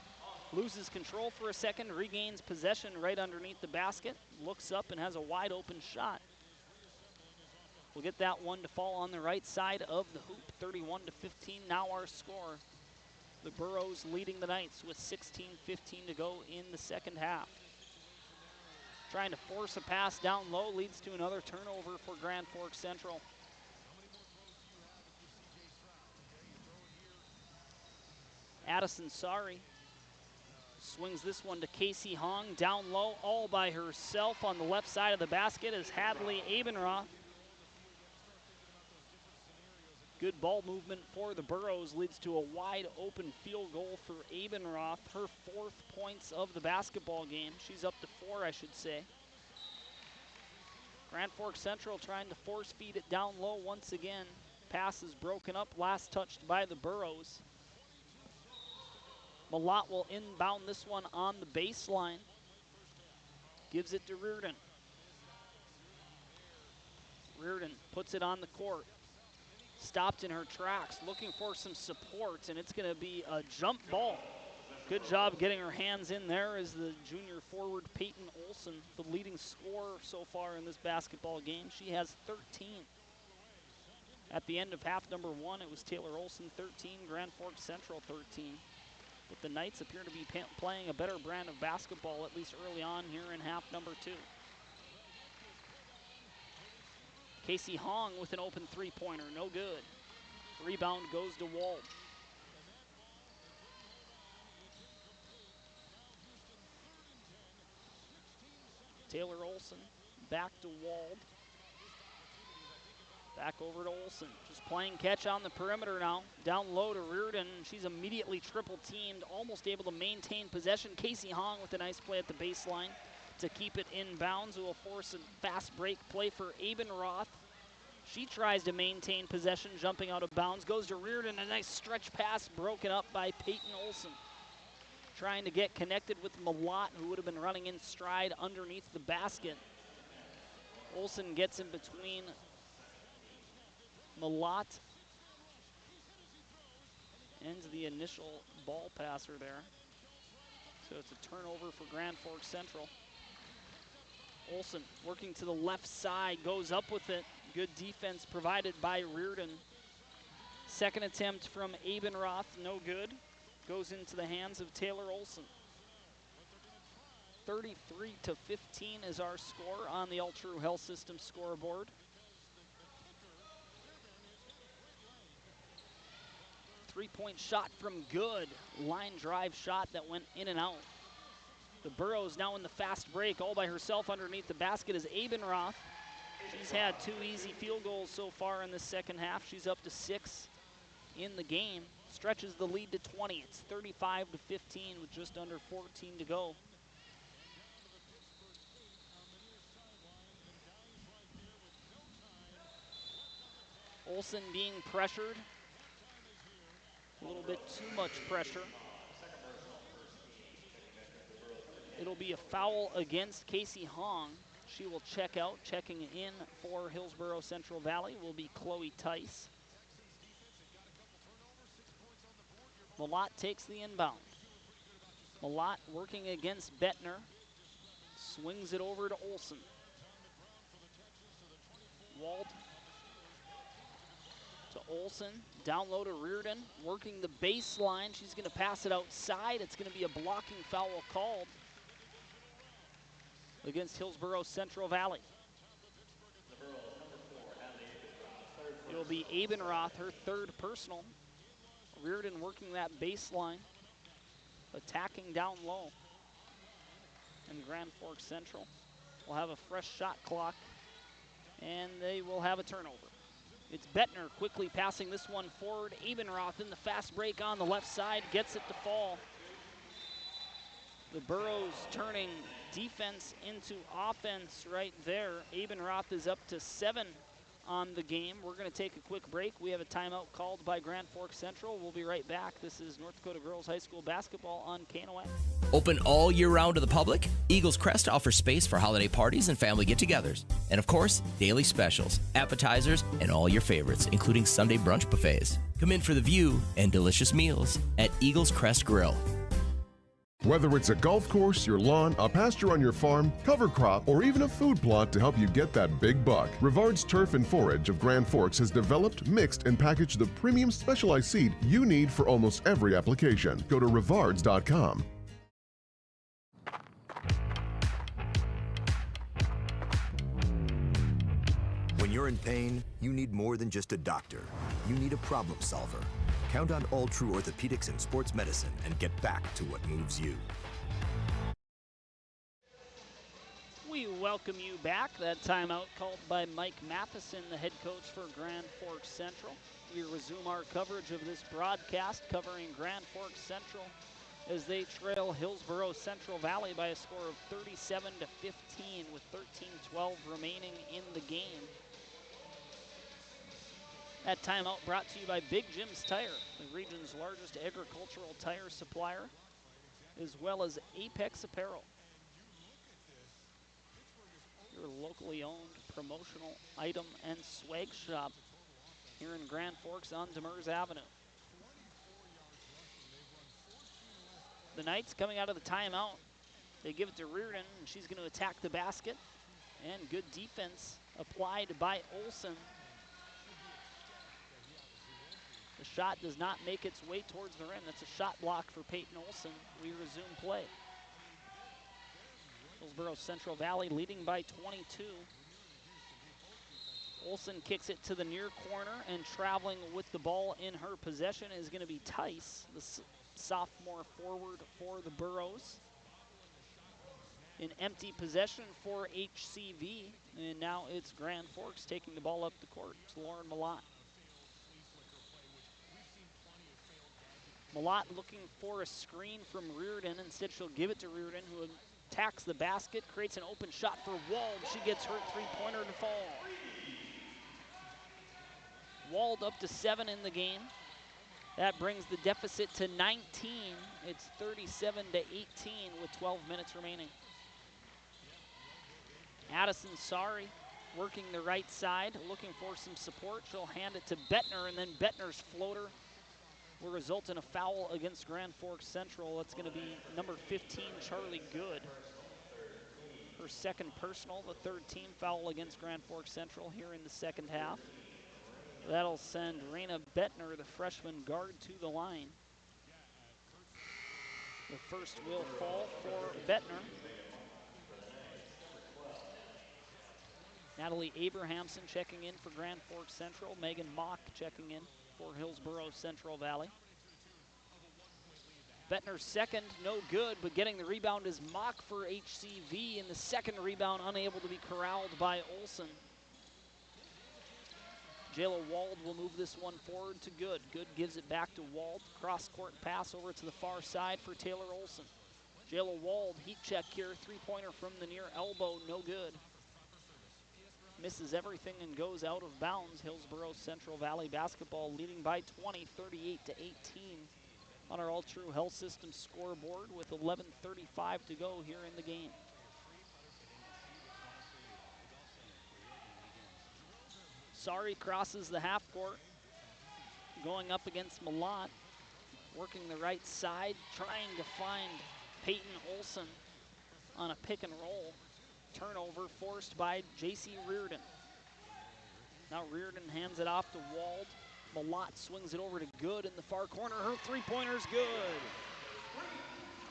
loses control for a second, regains possession right underneath the basket, looks up and has a wide open shot. We'll get that one to fall on the right side of the hoop, 31-15 now our score. The Burros leading the Knights with 16:15 to go in the second half. Trying to force a pass down low leads to another turnover for Grand Forks Central. Addison Sari swings this one to Casey Hong, down low all by herself on the left side of the basket is Hadley Abenroth. Good ball movement for the Burros leads to a wide open field goal for Abenroth, her 4th points of the basketball game. She's up to 4, I should say. Grand Forks Central trying to force feed it down low once again. Pass is broken up, last touched by the Burros. Malott will inbound this one on the baseline. Gives it to Reardon. Reardon puts it on the court. Stopped in her tracks, looking for some support, and it's going to be a jump ball. Good job getting her hands in there as the junior forward Peyton Olson, the leading scorer so far in this basketball game. She has 13. At the end of half number 1, it was Taylor Olson 13, Grand Forks Central 13. But the Knights appear to be playing a better brand of basketball, at least early on here in half number 2. Casey Hong with an open three-pointer, no good. Rebound goes to Wald. Taylor Olson back to Wald. Back over to Olson, just playing catch on the perimeter now. Down low to Reardon, she's immediately triple teamed, almost able to maintain possession. Casey Hong with a nice play at the baseline to keep it in bounds. It will force a fast break play for Abenroth. She tries to maintain possession, jumping out of bounds, goes to Reardon, a nice stretch pass broken up by Peyton Olson. Trying to get connected with Malott, who would have been running in stride underneath the basket. Olson gets in between Malott and the initial ball passer there. So it's a turnover for Grand Forks Central. Olson working to the left side, goes up with it. Good defense provided by Reardon. Second attempt from Abenroth, no good. Goes into the hands of Taylor Olson. 33-15 is our score on the All True Health System scoreboard. Three-point shot from Good. Line drive shot that went in and out. The Burros now in the fast break all by herself underneath the basket is Abenroth. She's had 2 easy field goals so far in the second half. She's up to 6 in the game. Stretches the lead to 20. It's 35-15 with just under 14 to go. Olson being pressured. A little bit too much pressure. It'll be a foul against Casey Hong. She will check out. Checking in for Hillsboro-Central Valley will be Chloe Tice. Malott takes the inbound. Malott working against Bettner. Swings it over to Olson. Wald to Olson. Down low to Reardon. Working the baseline. She's going to pass it outside. It's going to be a blocking foul called against Hillsboro-Central Valley. It'll be Abenroth, her 3rd personal. Reardon working that baseline, attacking down low. And Grand Forks Central will have a fresh shot clock, and they will have a turnover. It's Bettner quickly passing this one forward. Abenroth in the fast break on the left side, gets it to fall. The Burros turning defense into offense right there. Abenroth is up to 7 on the game. We're going to take a quick break. We have a timeout called by Grand Forks Central. We'll be right back. This is North Dakota Girls High School basketball on KNOX.
Open all year round to the public, Eagles Crest offers space for holiday parties and family get-togethers. And of course, daily specials, appetizers, and all your favorites, including Sunday brunch buffets. Come in for the view and delicious meals at Eagles Crest Grill.
Whether it's a golf course, your lawn, a pasture on your farm, cover crop, or even a food plot to help you get that big buck, Rivard's Turf and Forage of Grand Forks has developed, mixed, and packaged the premium specialized seed you need for almost every application. Go to rivards.com.
When you're in pain, you need more than just a doctor. You need a problem solver. Count on All True Orthopedics and Sports Medicine and get back to what moves you.
We welcome you back. That timeout called by Mike Matheson, the head coach for Grand Forks Central. We resume our coverage of this broadcast covering Grand Forks Central as they trail Hillsboro-Central Valley by a score of 37-15 with 13:12 remaining in the game. That timeout brought to you by Big Jim's Tire, the region's largest agricultural tire supplier, as well as Apex Apparel, your locally owned promotional item and swag shop here in Grand Forks on Demers Avenue. The Knights coming out of the timeout. They give it to Reardon, and she's going to attack the basket. And good defense applied by Olsen. The shot does not make its way towards the rim. That's a shot block for Peyton Olsen. We resume play. Hillsboro-Central Valley leading by 22. Olsen kicks it to the near corner, and traveling with the ball in her possession is going to be Tice, the sophomore forward for the Burros. An empty possession for HCV, and now it's Grand Forks taking the ball up the court. It's Lauren Malott. Malott looking for a screen from Reardon. Instead, she'll give it to Reardon, who attacks the basket, creates an open shot for Wald. She gets her three-pointer to fall. Wald up to 7 in the game. That brings the deficit to 19. It's 37-18 with 12 minutes remaining. Addison Sari working the right side, looking for some support. She'll hand it to Bettner, and then Bettner's floater will result in a foul against Grand Forks Central. That's going to be number 15, Charlie Good. Her second personal, the third team foul against Grand Forks Central here in the second half. That'll send Raina Bettner, the freshman guard, to the line. The first will fall for Bettner. Natalie Abrahamson checking in for Grand Forks Central. Megan Mock checking in for Hillsboro-Central Valley. Bettner's second, no good, but getting the rebound is Mock for HCV, and the second rebound unable to be corralled by Olsen. Jayla Wald will move this one forward to Good. Good gives it back to Wald. Cross-court pass over to the far side for Taylor Olsen. Jayla Wald, heat check here. Three-pointer from the near elbow, no good. Misses everything and goes out of bounds. Hillsboro-Central Valley basketball leading by 20, 38-18 on our All True Health System scoreboard with 11:35 to go here in the game. Sari crosses the half court, going up against Malott, working the right side, trying to find Peyton Olsen on a pick and roll. Turnover forced by J.C. Reardon. Now Reardon hands it off to Wald. Malott swings it over to Good in the far corner. Her three-pointer's good.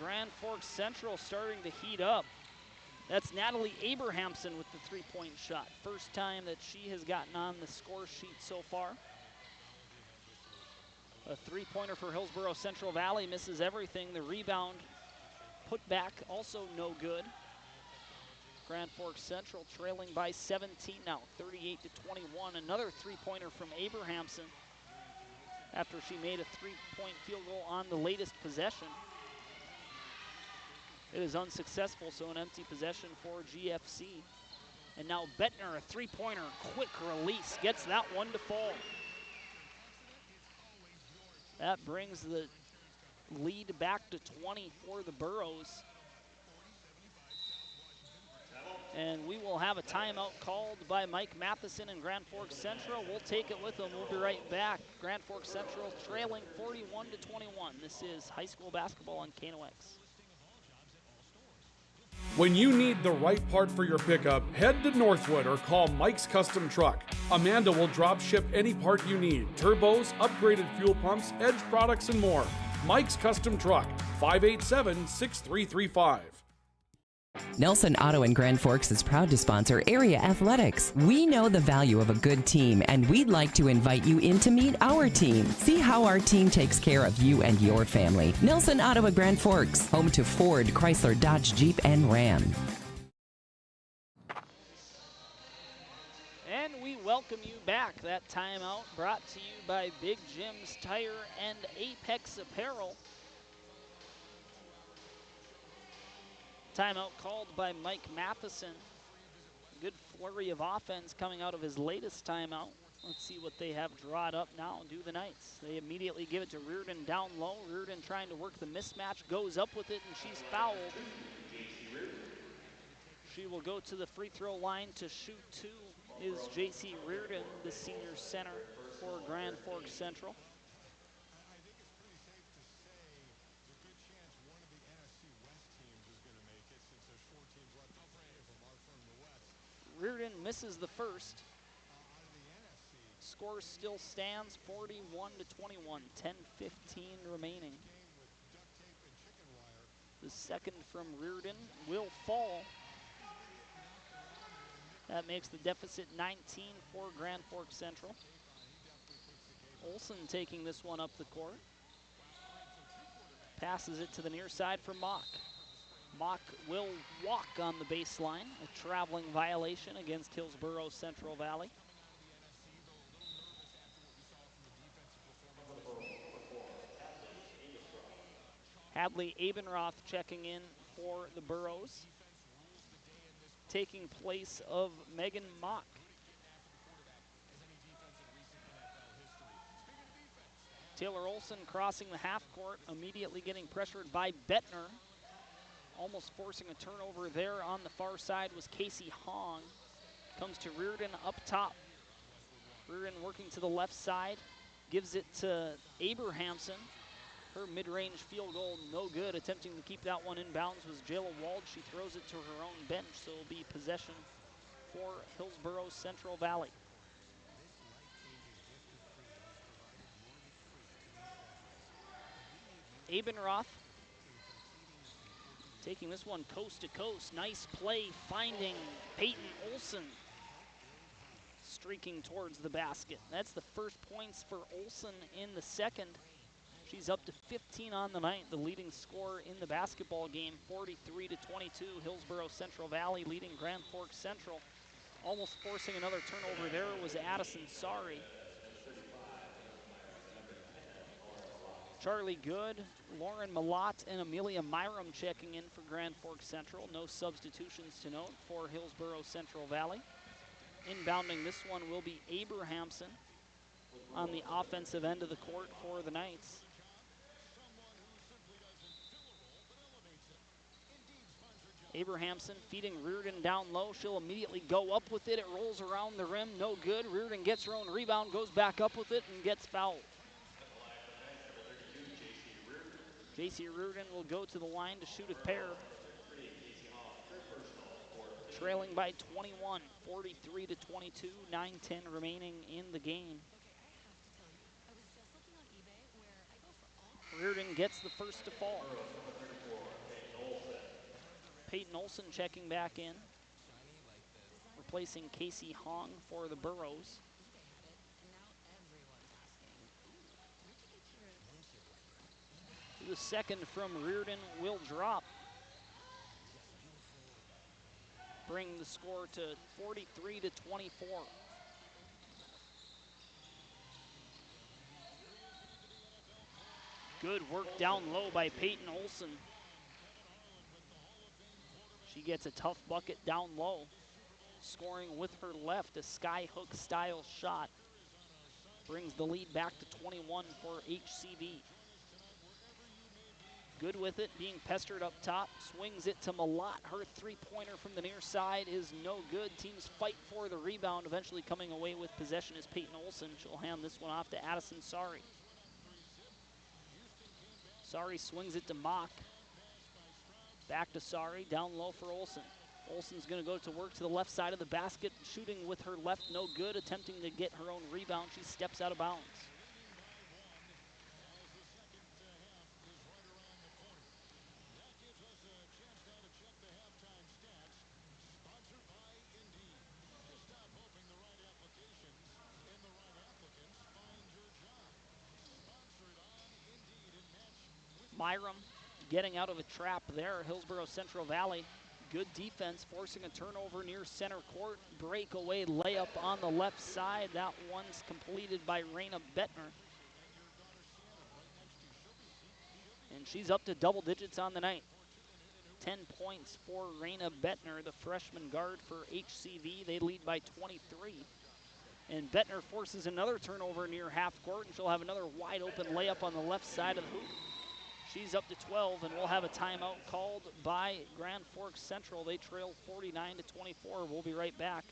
Grand Forks Central starting to heat up. That's Natalie Abrahamson with the three-point shot. First time that she has gotten on the score sheet so far. A three-pointer for Hillsboro-Central Valley misses everything. The rebound put back also no good. Grand Forks Central trailing by 17 now, 38-21. Another three-pointer from Abrahamson after she made a three-point field goal on the latest possession. It is unsuccessful, so an empty possession for GFC. And now Bettner, a three-pointer, quick release, gets that one to fall. That brings the lead back to 20 for the Burros. And we will have a timeout called by Mike Matheson and Grand Forks Central. We'll take it with them. We'll be right back. Grand Forks Central trailing 41-21. This is high school basketball on KNOX.
When you need the right part for your pickup, head to Northwood or call Mike's Custom Truck. Amanda will drop ship any part you need. Turbos, upgraded fuel pumps, Edge products, and more. Mike's Custom Truck, 587-6335.
Nelson Auto in Grand Forks is proud to sponsor area athletics. We know the value of a good team, and we'd like to invite you in to meet our team. See how our team takes care of you and your family. Nelson Auto in Grand Forks, home to Ford, Chrysler, Dodge, Jeep, and Ram.
And we welcome you back. That timeout brought to you by Big Jim's Tire and Apex Apparel. Timeout called by Mike Matheson. Good flurry of offense coming out of his latest timeout. Let's see what they have drawn up now, do the Knights. They immediately give it to Reardon down low. Reardon trying to work the mismatch, goes up with it, and she's fouled. She will go to the free throw line to shoot two, is J.C. Reardon, the senior center for Grand Forks Central. Reardon misses the first. Score still stands 41-21, 10:15 remaining. The second from Reardon will fall. That makes the deficit 19 for Grand Forks Central. Olsen taking this one up the court. Passes it to the near side for Mock. Mock will walk on the baseline, a traveling violation against Hillsboro-Central Valley. Hadley Abenroth checking in for the Burros, taking place of Megan Mock. Taylor Olsen crossing the half court, immediately getting pressured by Bettner. Almost forcing a turnover there on the far side was Casey Hong. Comes to Reardon up top. Reardon working to the left side, gives it to Abrahamson. Her mid-range field goal, no good. Attempting to keep that one in bounds was Jayla Wald. She throws it to her own bench, so it'll be possession for Hillsboro-Central Valley. Abenroth taking this one coast to coast. Nice play, finding Peyton Olsen. Streaking towards the basket. That's the first points for Olsen in the second. She's up to 15 on the night, the leading scorer in the basketball game, 43-22. Hillsboro-Central Valley leading Grand Forks Central. Almost forcing another turnover there was Addison Sari. Charlie Good, Lauren Malott, and Amelia Myram checking in for Grand Forks Central. No substitutions to note for Hillsboro-Central Valley. Inbounding this one will be Abrahamson on the offensive end of the court for the Knights. Abrahamson feeding Reardon down low. She'll immediately go up with it. It rolls around the rim, no good. Reardon gets her own rebound, goes back up with it, and gets fouled. J.C. Reardon will go to the line to shoot a pair. Trailing by 21, 43-22, 9:10 remaining in the game. Reardon gets the first to fall. Peyton Olsen checking back in, replacing Casey Hong for the Burros. The second from Reardon will drop. Bring the score to 43-24. Good work down low by Peyton Olsen. She gets a tough bucket down low, scoring with her left, a skyhook style shot. Brings the lead back to 21 for HCV. Good with it, being pestered up top, swings it to Malott. Her three-pointer from the near side is no good. Teams fight for the rebound, eventually coming away with possession is Peyton Olsen. She'll hand this one off to Addison Sari. Sari swings it to Mock. Back to Sari, down low for Olsen. Olsen's gonna go to work to the left side of the basket, shooting with her left, no good, attempting to get her own rebound. She steps out of bounds. Myram getting out of a trap there. Hillsboro-Central Valley. Good defense, forcing a turnover near center court. Breakaway layup on the left side. That one's completed by Raina Bettner. And she's up to double digits on the night. 10 points for Raina Bettner, the freshman guard for HCV. They lead by 23. And Bettner forces another turnover near half court, and she'll have another wide open layup on the left side of the hoop. She's up to 12, and we'll have a timeout called by Grand Forks Central. They trail 49-24. We'll be right back.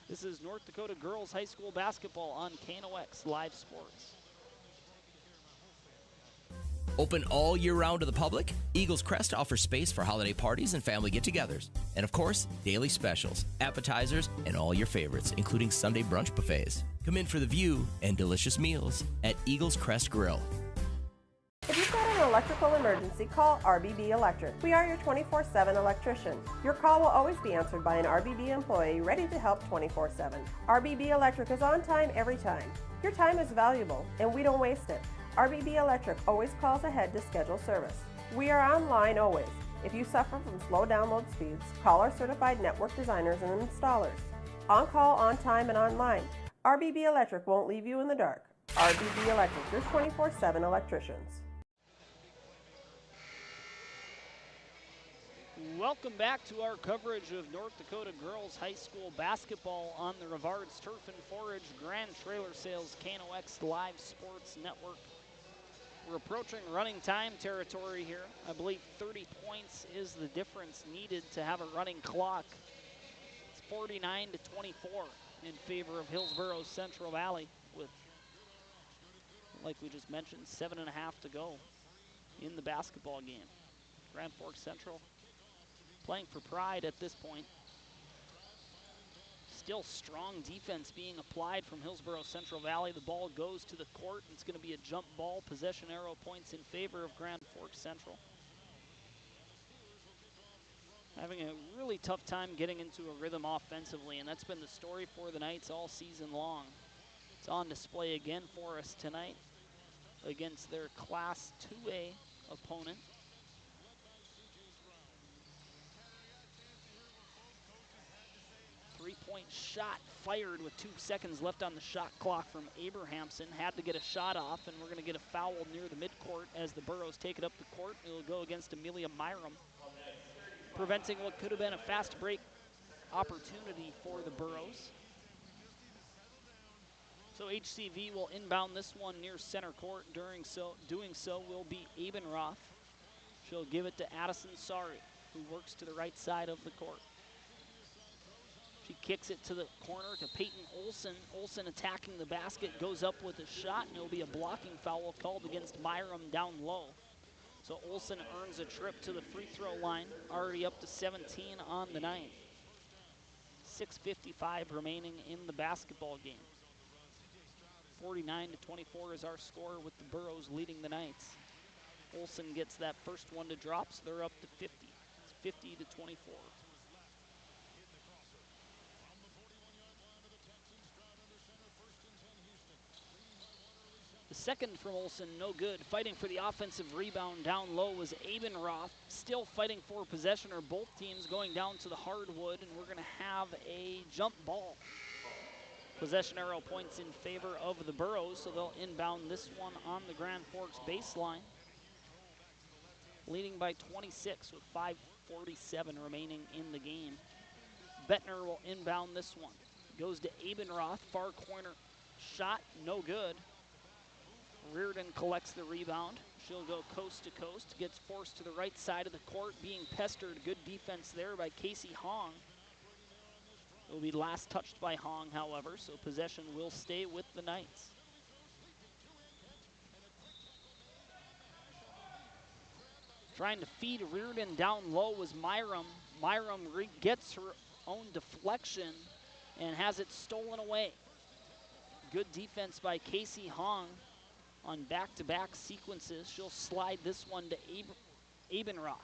This is North Dakota Girls High School Basketball on KNOX Live Sports.
Open all year round to the public, Eagles Crest offers space for holiday parties and family get-togethers. And of course, daily specials, appetizers, and all your favorites, including Sunday brunch buffets. Come in for the view and delicious meals at Eagles Crest Grill.
If you've got an electrical emergency, call RBB Electric. We are your 24/7 electrician. Your call will always be answered by an RBB employee ready to help 24/7. RBB Electric is on time every time. Your time is valuable, and we don't waste it. RBB Electric always calls ahead to schedule service. We are online always. If you suffer from slow download speeds, call our certified network designers and installers. On call, on time, and online. RBB Electric won't leave you in the dark. RBB Electric, your 24/7 electricians.
Welcome back to our coverage of North Dakota Girls High School Basketball on the Rivards Turf and Forage Grand Trailer Sales KNOX Live Sports Network. We're approaching running time territory here. I believe 30 points is the difference needed to have a running clock. It's 49-24 in favor of Hillsboro-Central Valley with, like we just mentioned, 7.5 to go in the basketball game. Grand Forks Central playing for pride at this point. Still strong defense being applied from Hillsboro-Central Valley. The ball goes to the court. It's going to be a jump ball. Possession arrow points in favor of Grand Forks Central. Having a really tough time getting into a rhythm offensively, and that's been the story for the Knights all season long. It's on display again for us tonight against their Class 2A opponent. Three-point shot fired with 2 seconds left on the shot clock from Abrahamson. Had to get a shot off, and we're going to get a foul near the midcourt as the Burros take it up the court. It'll go against Amelia Myram, preventing what could have been a fast break opportunity for the Burros. So HCV will inbound this one near center court. Doing so will be Abenroth. She'll give it to Addison Sari, who works to the right side of the court. She kicks it to the corner to Peyton Olson. Olson attacking the basket, goes up with a shot, and it'll be a blocking foul called against Myram down low. So Olson earns a trip to the free throw line, already up to 17 on the night. 6:55 remaining in the basketball game. 49-24 is our score, with the Burros leading the Knights. Olson gets that first one to drop, so they're up to 50. It's 50-24. The second from Olson, no good. Fighting for the offensive rebound down low was Abenroth. Still fighting for possession, or both teams going down to the hardwood, and we're going to have a jump ball. Possession arrow points in favor of the Burros, so they'll inbound this one on the Grand Forks baseline. Leading by 26 with 5:47 remaining in the game. Bettner will inbound this one. Goes to Abenroth, far corner shot, no good. Reardon collects the rebound. She'll go coast to coast, gets forced to the right side of the court, being pestered. Good defense there by Casey Hong. It will be last touched by Hong, however, so possession will stay with the Knights. Trying to feed Reardon down low was Myram. Myram gets her own deflection and has it stolen away. Good defense by Casey Hong on back-to-back sequences. She'll slide this one to Abenroth.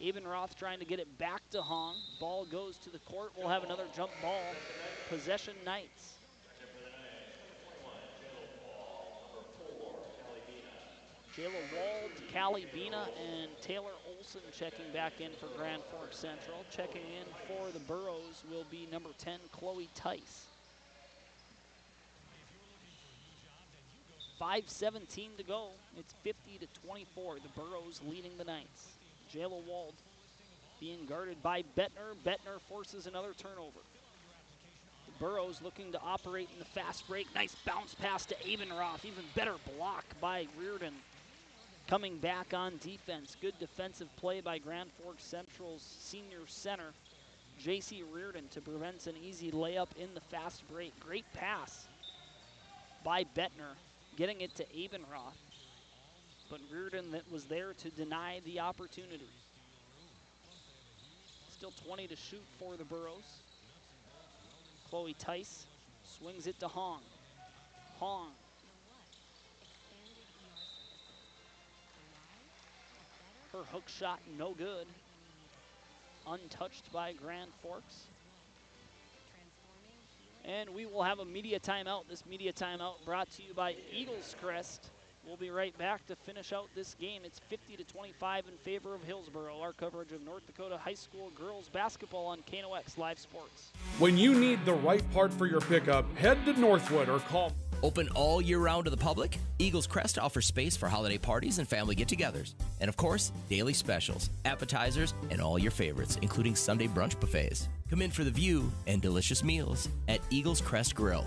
Abenroth trying to get it back to Hong. Ball goes to the court. We'll have another jump ball. Possession Knights. Jayla Wald, Callie Bina, and Taylor Olson checking back in for Grand Forks Central. Checking in for the Burros will be number 10, Chloe Tice. 5:17 to go. It's 50-24. The Burros leading the Knights. Jayla Wald being guarded by Bettner. Bettner forces another turnover. The Burros looking to operate in the fast break. Nice bounce pass to Abenroth. Even better block by Reardon. Coming back on defense. Good defensive play by Grand Forks Central's senior center, J.C. Reardon, to prevent an easy layup in the fast break. Great pass by Bettner, getting it to Abenroth. But Reardon that was there to deny the opportunity. Still 20 to shoot for the Burros. Chloe Tice swings it to Hong. Hong. Her hook shot no good. Untouched by Grand Forks. And we will have a media timeout. This media timeout brought to you by Eagles Crest. We'll be right back to finish out this game. It's 50-25 in favor of Hillsboro. Our coverage of North Dakota High School girls basketball on KNOX Live Sports.
When you need the right part for your pickup, head to Northwood or call.
Open all year round to the public, Eagles Crest offers space for holiday parties and family get-togethers. And of course, daily specials, appetizers, and all your favorites, including Sunday brunch buffets. Come in for the view and delicious meals at Eagles Crest Grill.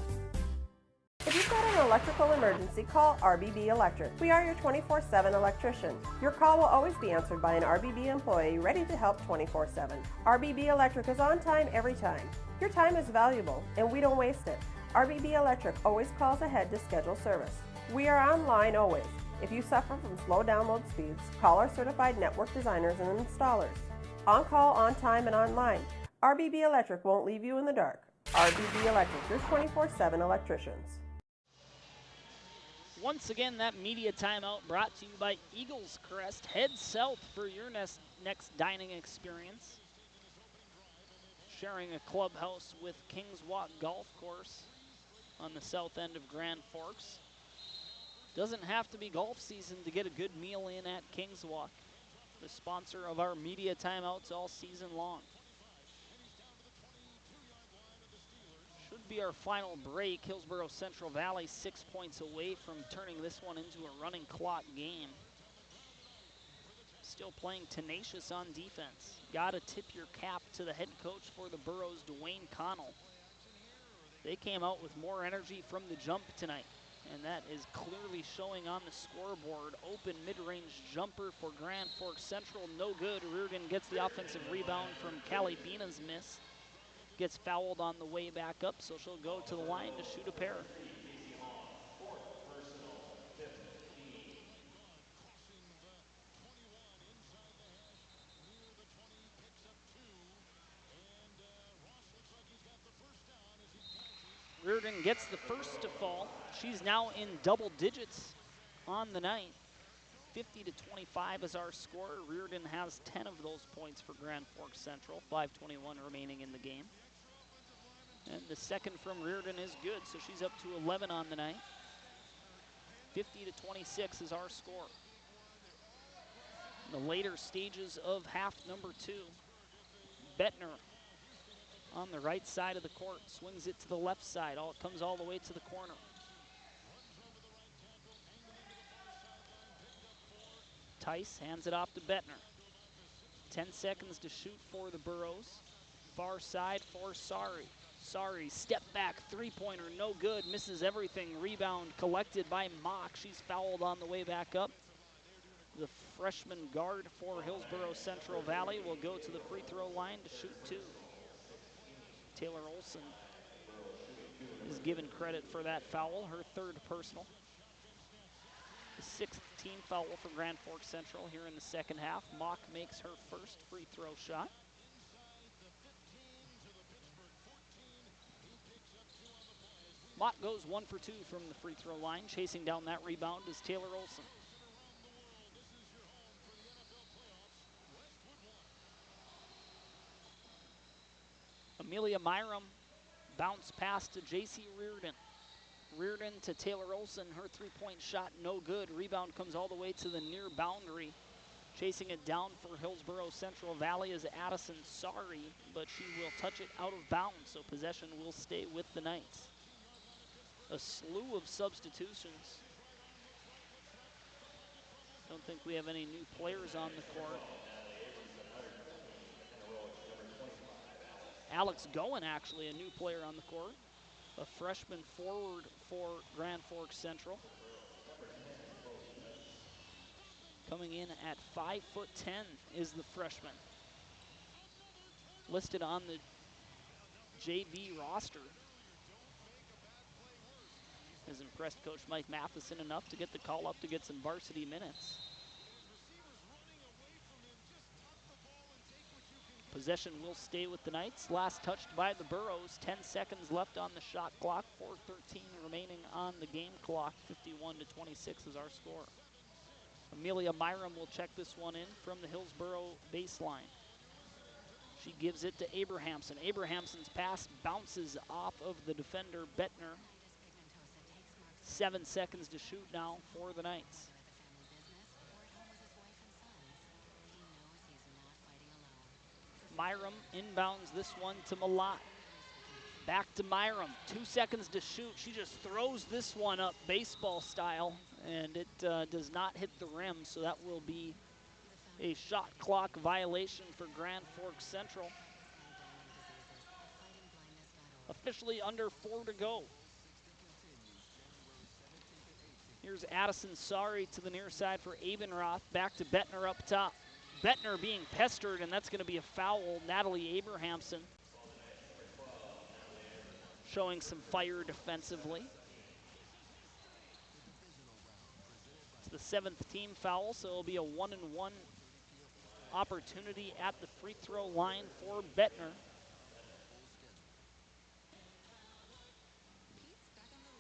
If you've got an electrical emergency, call RBB Electric. We are your 24/7 electrician. Your call will always be answered by an RBB employee ready to help 24/7. RBB Electric is on time every time. Your time is valuable, and we don't waste it. RBB Electric always calls ahead to schedule service. We are online always. If you suffer from slow download speeds, call our certified network designers and installers. On call, on time, and online. RBB Electric won't leave you in the dark. RBB Electric, your 24/7 electricians.
Once again, that media timeout brought to you by Eagles Crest. Head south for your next dining experience. Sharing a clubhouse with Kings Walk Golf Course on the south end of Grand Forks. Doesn't have to be golf season to get a good meal in at Kings Walk, the sponsor of our media timeouts all season long. Should be our final break. Hillsboro-Central Valley 6 points away from turning this one into a running clock game. Still playing tenacious on defense. Gotta tip your cap to the head coach for the Burros, Dwayne Connell. They came out with more energy from the jump tonight, and that is clearly showing on the scoreboard. Open mid-range jumper for Grand Forks Central, no good. Reardon gets the offensive rebound from Callie Bina's miss. Gets fouled on the way back up, so she'll go to the line to shoot a pair. Reardon gets the first to fall. She's now in double digits on the night. 50-25 is our score. Reardon has 10 of those points for Grand Forks Central. 5:21 remaining in the game. And the second from Reardon is good, so she's up to 11 on the night. 50-26 is our score. In the later stages of half number 2, Bettner on the right side of the court, swings it to the left side. It comes all the way to the corner. Tice hands it off to Bettner. 10 seconds to shoot for the Burros. Far side for Sari. Sari, step back, three-pointer, no good, misses everything. Rebound collected by Mock. She's fouled on the way back up. The freshman guard for Hillsboro-Central Valley will go to the free throw line to shoot 2. Taylor Olson is given credit for that foul, her third personal. The 6th team foul for Grand Forks Central here in the second half. Mock makes her first free throw shot. Mock goes 1 for 2 from the free throw line. Chasing down that rebound is Taylor Olson. Amelia Myram bounce pass to J.C. Reardon. Reardon to Taylor Olson. Her three-point shot no good. Rebound comes all the way to the near boundary. Chasing it down for Hillsboro-Central Valley is Addison Sari, but she will touch it out of bounds, so possession will stay with the Knights. A slew of substitutions. Don't think we have any new players on the court. Alex Goen, actually, a new player on the court, a freshman forward for Grand Forks Central. Coming in at 5'10" is the freshman. Listed on the JV roster. Has impressed Coach Mike Matheson enough to get the call up to get some varsity minutes. Possession will stay with the Knights. Last touched by the Burros. 10 seconds left on the shot clock. 4:13 remaining on the game clock. 51-26 is our score. Amelia Myram will check this one in from the Hillsboro baseline. She gives it to Abrahamson. Abrahamson's pass bounces off of the defender, Bettner. 7 seconds to shoot now for the Knights. Myram inbounds this one to Malat. Back to Myram. 2 seconds to shoot. She just throws this one up baseball style, and it does not hit the rim, so that will be a shot clock violation for Grand Forks Central. Officially under 4 to go. Here's Addison Sari to the near side for Abenroth. Back to Bettner up top. Bettner being pestered, and that's going to be a foul. Natalie Abrahamson showing some fire defensively. It's the 7th team foul, so it'll be a 1-and-1 opportunity at the free throw line for Bettner.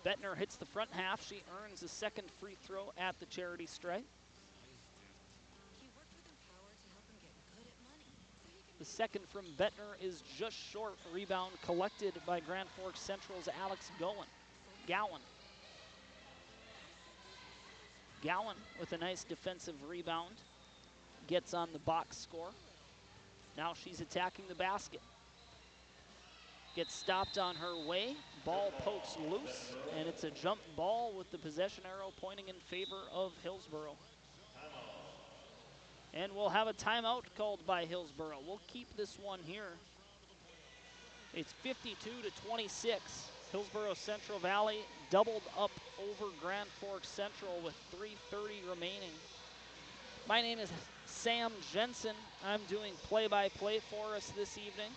Bettner hits the front half. She earns a second free throw at the charity stripe. The second from Bettner is just short. Rebound collected by Grand Forks Central's Alex Gowen. Gowan with a nice defensive rebound. Gets on the box score. Now she's attacking the basket. Gets stopped on her way. Ball pokes loose, and it's a jump ball with the possession arrow pointing in favor of Hillsboro. And we'll have a timeout called by Hillsboro. We'll keep this one here. It's 52-26. Hillsboro-Central Valley doubled up over Grand Forks Central with 3:30 remaining. My name is Sam Jensen. I'm doing play-by-play for us this evening.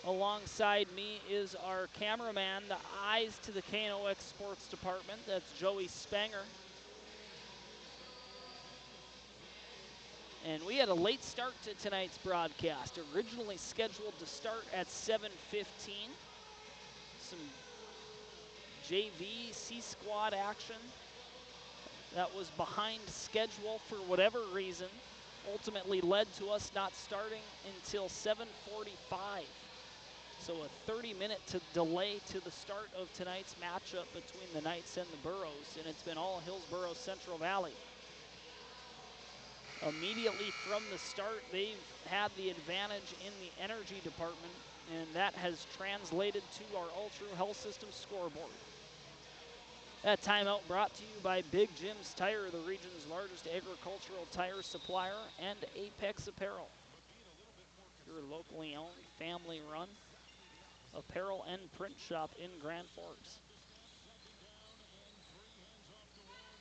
Alongside me is our cameraman, the eyes to the KNOX Sports Department. That's Joey Spanger. And we had a late start to tonight's broadcast, originally scheduled to start at 7:15. Some JV C-Squad action that was behind schedule for whatever reason, ultimately led to us not starting until 7:45. So a 30-minute delay to the start of tonight's matchup between the Knights and the Burros, and it's been all Hillsboro-Central Valley. Immediately from the start, they've had the advantage in the energy department, and that has translated to our Ultra Health System scoreboard. That timeout brought to you by Big Jim's Tire, the region's largest agricultural tire supplier, and Apex Apparel, your locally owned, family-run apparel and print shop in Grand Forks.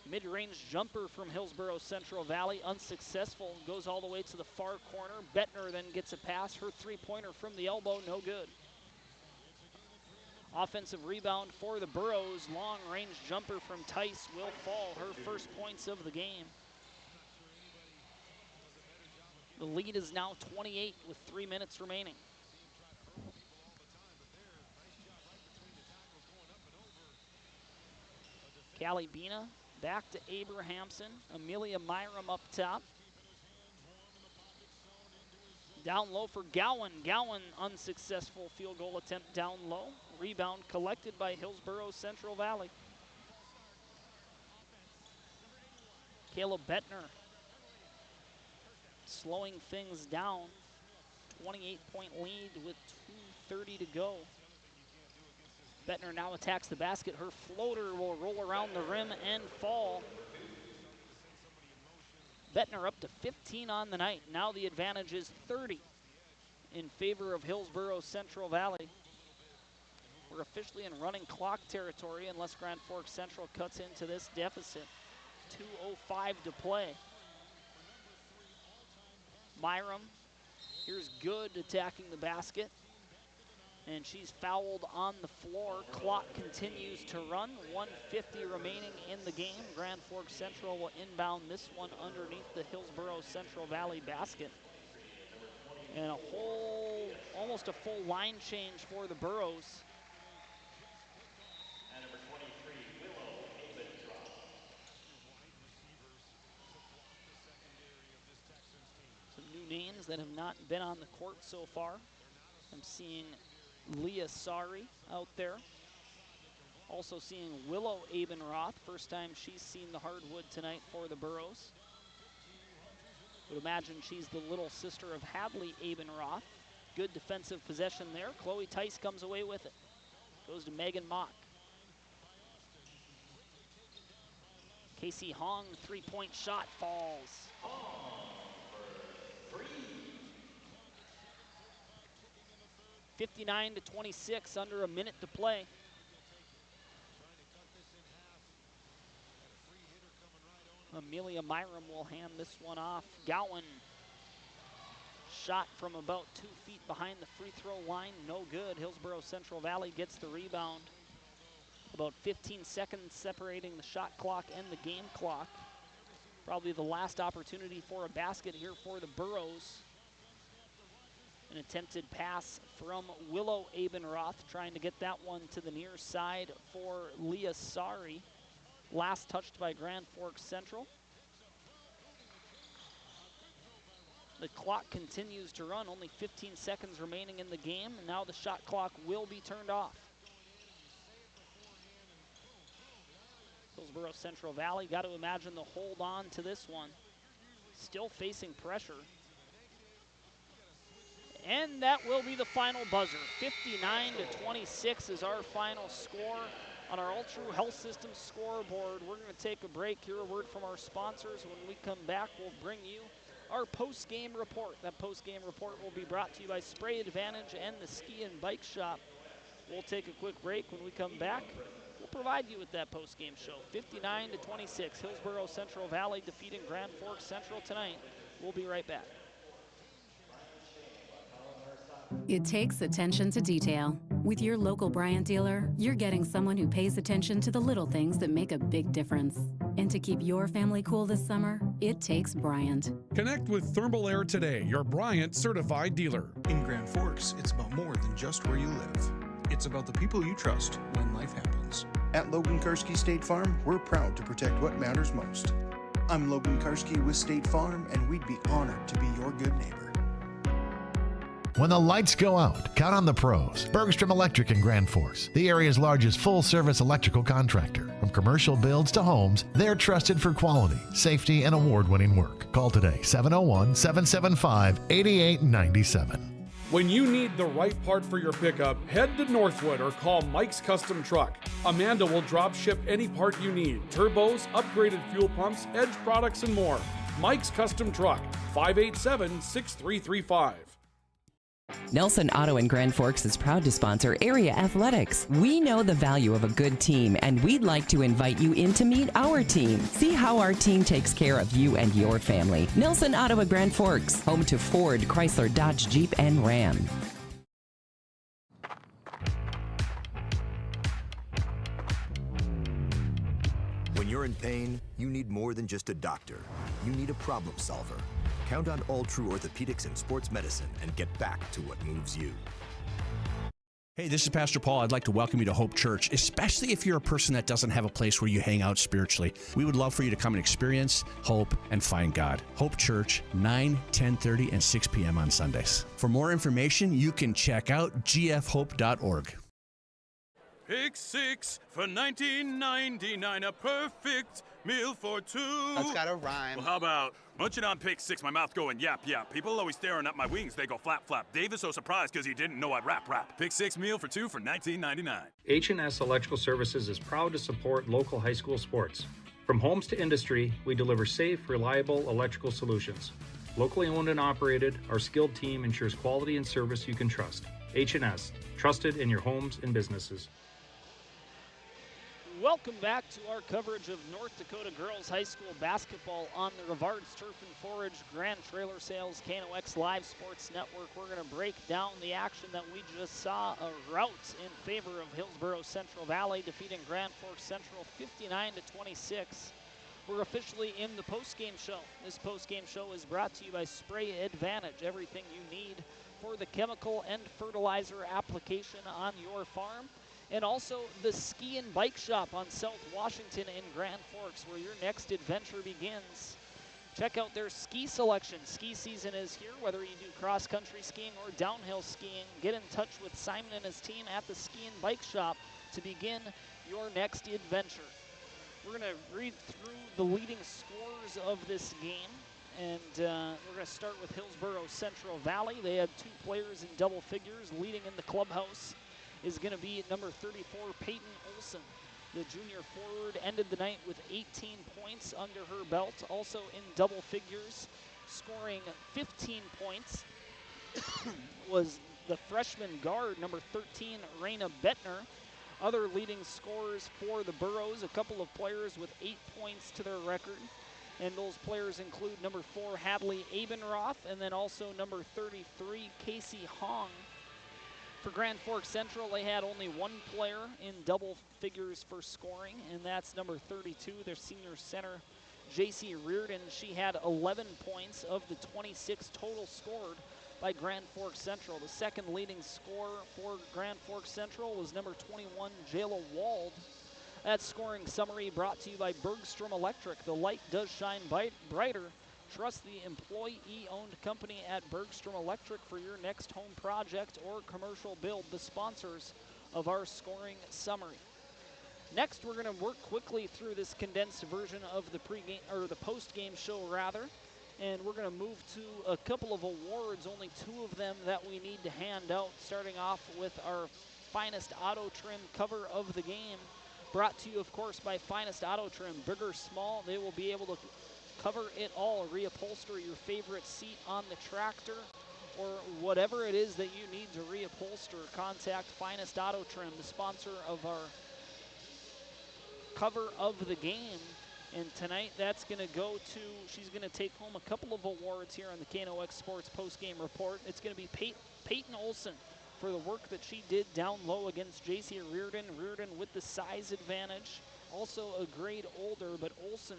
Mid-range jumper from Hillsboro-Central Valley, unsuccessful, goes all the way to the far corner. Bettner then gets a pass. Her three-pointer from the elbow, no good. Offensive rebound for the Burros. Long-range jumper from Tice will fall. Her first points of the game. The lead is now 28 with 3 minutes remaining. Callie Bina back to Abrahamson. Amelia Myram up top. Down low for Gowan. Gowan, unsuccessful field goal attempt down low. Rebound collected by Hillsboro-Central Valley. Kayla Bettner slowing things down. 28-point lead with 2:30 to go. Bettner now attacks the basket. Her floater will roll around the rim and fall. Bettner up to 15 on the night. Now the advantage is 30. in favor of Hillsboro-Central Valley. We're officially in running clock territory unless Grand Forks Central cuts into this deficit. 2:05 to play. Myram, here's Good attacking the basket. And she's fouled on the floor. Clock continues to run. 1:50 remaining in the game. Grand Forks Central will inbound this one underneath the Hillsboro-Central Valley basket. And almost a full line change for the Burros.
And number 23, Willow Abendroth.
Some new names that have not been on the court so far. I'm seeing Leah Sari out there. Also seeing Willow Abendroth. First time she's seen the hardwood tonight for the Burros. Would imagine she's the little sister of Hadley Abendroth. Good defensive possession there. Chloe Tice comes away with it. Goes to Megan Mock. Casey Hong, three-point shot falls.
Hong for 3.
59-26, under a minute to play. Amelia Myram will hand this one off. Gowan, shot from about 2 feet behind the free throw line, no good. Hillsboro-Central Valley gets the rebound. About 15 seconds separating the shot clock and the game clock. Probably the last opportunity for a basket here for the Burros. An attempted pass from Willow Abendroth, trying to get that one to the near side for Leah Sari. Last touched by Grand Forks Central. The clock continues to run, only 15 seconds remaining in the game, and now the shot clock will be turned off. Hillsboro-Central Valley, got to imagine they'll hold on to this one. Still facing pressure. And that will be the final buzzer. 59-26 is our final score on our All True Health Systems scoreboard. We're going to take a break, hear a word from our sponsors. When we come back, we'll bring you our post-game report. That post-game report will be brought to you by Spray Advantage and the Ski and Bike Shop. We'll take a quick break. When we come back, we'll provide you with that post-game show. 59-26, Hillsboro-Central Valley defeating Grand Forks Central tonight. We'll be right back.
It takes attention to detail. With your local Bryant dealer, you're getting someone who pays attention to the little things that make a big difference. And to keep your family cool this summer, it takes Bryant.
Connect with Thermal Air today, your Bryant certified dealer.
In Grand Forks, it's about more than just where you live. It's about the people you trust when life happens.
At Logan Karski State Farm, we're proud to protect what matters most. I'm Logan Karski with State Farm, and we'd be honored to be your good neighbor.
When the lights go out, count on the pros. Bergstrom Electric in Grand Forks, the area's largest full-service electrical contractor. From commercial builds to homes, they're trusted for quality, safety, and award-winning work. Call today, 701-775-8897.
When you need the right part for your pickup, head to Northwood or call Mike's Custom Truck. Amanda will drop ship any part you need. Turbos, upgraded fuel pumps, Edge products, and more. Mike's Custom Truck, 587-6335.
Nelson Auto in Grand Forks is proud to sponsor area athletics. We know the value of a good team, and we'd like to invite you in to meet our team. See how our team takes care of you and your family. Nelson Auto in Grand Forks, home to Ford, Chrysler, Dodge, Jeep, and Ram.
When you're in pain, you need more than just a doctor. You need a problem solver. Count on All True Orthopedics and Sports Medicine and get back to what moves you.
Hey, this is Pastor Paul. I'd like to welcome you to Hope Church, especially if you're a person that doesn't have a place where you hang out spiritually. We would love for you to come and experience hope and find God. Hope Church, 9, 10:30, and 6 p.m. on Sundays. For more information, you can check out gfhope.org.
Pick 6 for $19.99, a perfect meal for two.
That's gotta rhyme.
Well, how about munching on Pick 6, my mouth going yap, yap. People always staring at my wings, they go flap, flap. Dave is so surprised because he didn't know I'd rap. Pick 6 meal for two for $19.99.
H&S Electrical Services is proud to support local high school sports. From homes to industry, we deliver safe, reliable electrical solutions. Locally owned and operated, our skilled team ensures quality and service you can trust. H&S, trusted in your homes and businesses.
Welcome back to our coverage of North Dakota Girls High School basketball on the Rivard's Turf and Forage Grand Trailer Sales KNOX Live Sports Network. We're going to break down the action that we just saw, a rout in favor of Hillsboro-Central Valley, defeating Grand Forks Central 59-26. We're officially in the post-game show. This post-game show is brought to you by Spray Advantage, everything you need for the chemical and fertilizer application on your farm. And also the Ski and Bike Shop on South Washington in Grand Forks, where your next adventure begins. Check out their ski selection. Ski season is here, whether you do cross-country skiing or downhill skiing. Get in touch with Simon and his team at the Ski and Bike Shop to begin your next adventure. We're going to read through the leading scores of this game, and we're going to start with Hillsboro-Central Valley. They had 2 players in double figures. Leading in the clubhouse is going to be number 34, Peyton Olson. The junior forward ended the night with 18 points under her belt, also in double figures, scoring 15 points was the freshman guard, number 13, Raina Bettner. Other leading scorers for the Burros, a couple of players with 8 points to their record. And those players include number 4, Hadley Abenroth, and then also number 33, Casey Hong. For Grand Forks Central, they had only 1 player in double figures for scoring, and that's number 32, their senior center, J.C. Reardon. She had 11 points of the 26 total scored by Grand Forks Central. The second leading scorer for Grand Forks Central was number 21, Jayla Wald. That scoring summary brought to you by Bergstrom Electric. The light does shine brighter. Trust the employee-owned company at Bergstrom Electric for your next home project or commercial build, the sponsors of our scoring summary. Next, we're going to work quickly through this condensed version of the pregame or the post-game show rather, and we're going to move to a couple of awards, only 2 of them that we need to hand out, starting off with our Finest Auto Trim cover of the game, brought to you, of course, by Finest Auto Trim. Big or small, they will be able to cover it all, reupholster your favorite seat on the tractor, or whatever it is that you need to reupholster. Contact Finest Auto Trim, the sponsor of our cover of the game. And tonight that's going to go to, she's going to take home a couple of awards here on the KNOX Sports post-game report. It's going to be Peyton Olson for the work that she did down low against J.C. Reardon. Reardon with the size advantage, also a grade older, but Olson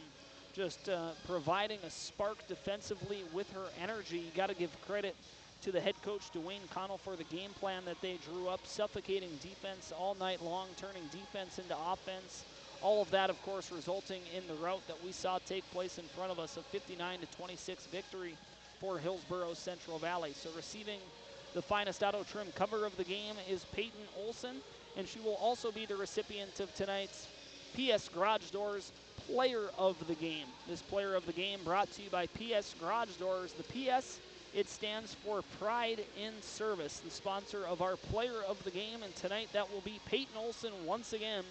just providing a spark defensively with her energy. You got to give credit to the head coach, Dwayne Connell, for the game plan that they drew up, suffocating defense all night long, turning defense into offense. All of that, of course, resulting in the rout that we saw take place in front of us, a 59-26 victory for Hillsboro-Central Valley. So receiving the Finest Auto Trim cover of the game is Peyton Olson, and she will also be the recipient of tonight's PS Garage Doors Player of the Game. This Player of the Game brought to you by PS Garage Doors. The PS, it stands for Pride in Service, the sponsor of our Player of the Game, and tonight that will be Peyton Olson once again.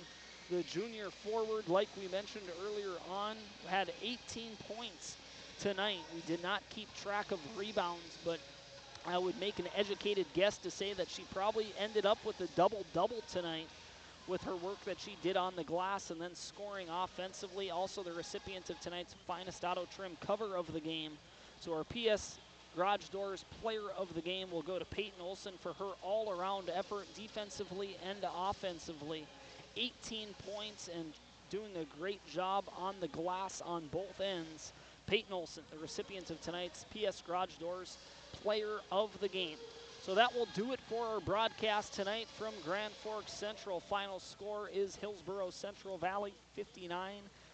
The junior forward, like we mentioned earlier on, had 18 points tonight. We did not keep track of rebounds, but I would make an educated guess to say that she probably ended up with a double-double tonight with her work that she did on the glass and then scoring offensively. Also the recipient of tonight's Finest Auto Trim cover of the game. So our PS Garage Doors Player of the Game will go to Peyton Olson for her all-around effort defensively and offensively. 18 points and doing a great job on the glass on both ends. Peyton Olson, the recipient of tonight's PS Garage Doors Player of the Game. So that will do it for our broadcast tonight from Grand Forks Central. Final score is Hillsboro-Central Valley 59,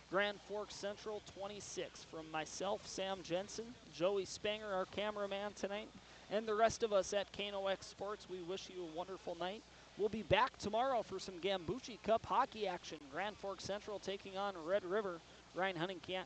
Grand Forks Central 26. From myself, Sam Jensen, Joey Spanger, our cameraman tonight, and the rest of us at KNOX Sports, we wish you a wonderful night. We'll be back tomorrow for some Gambucci Cup hockey action. Grand Forks Central taking on Red River. Ryan Huntington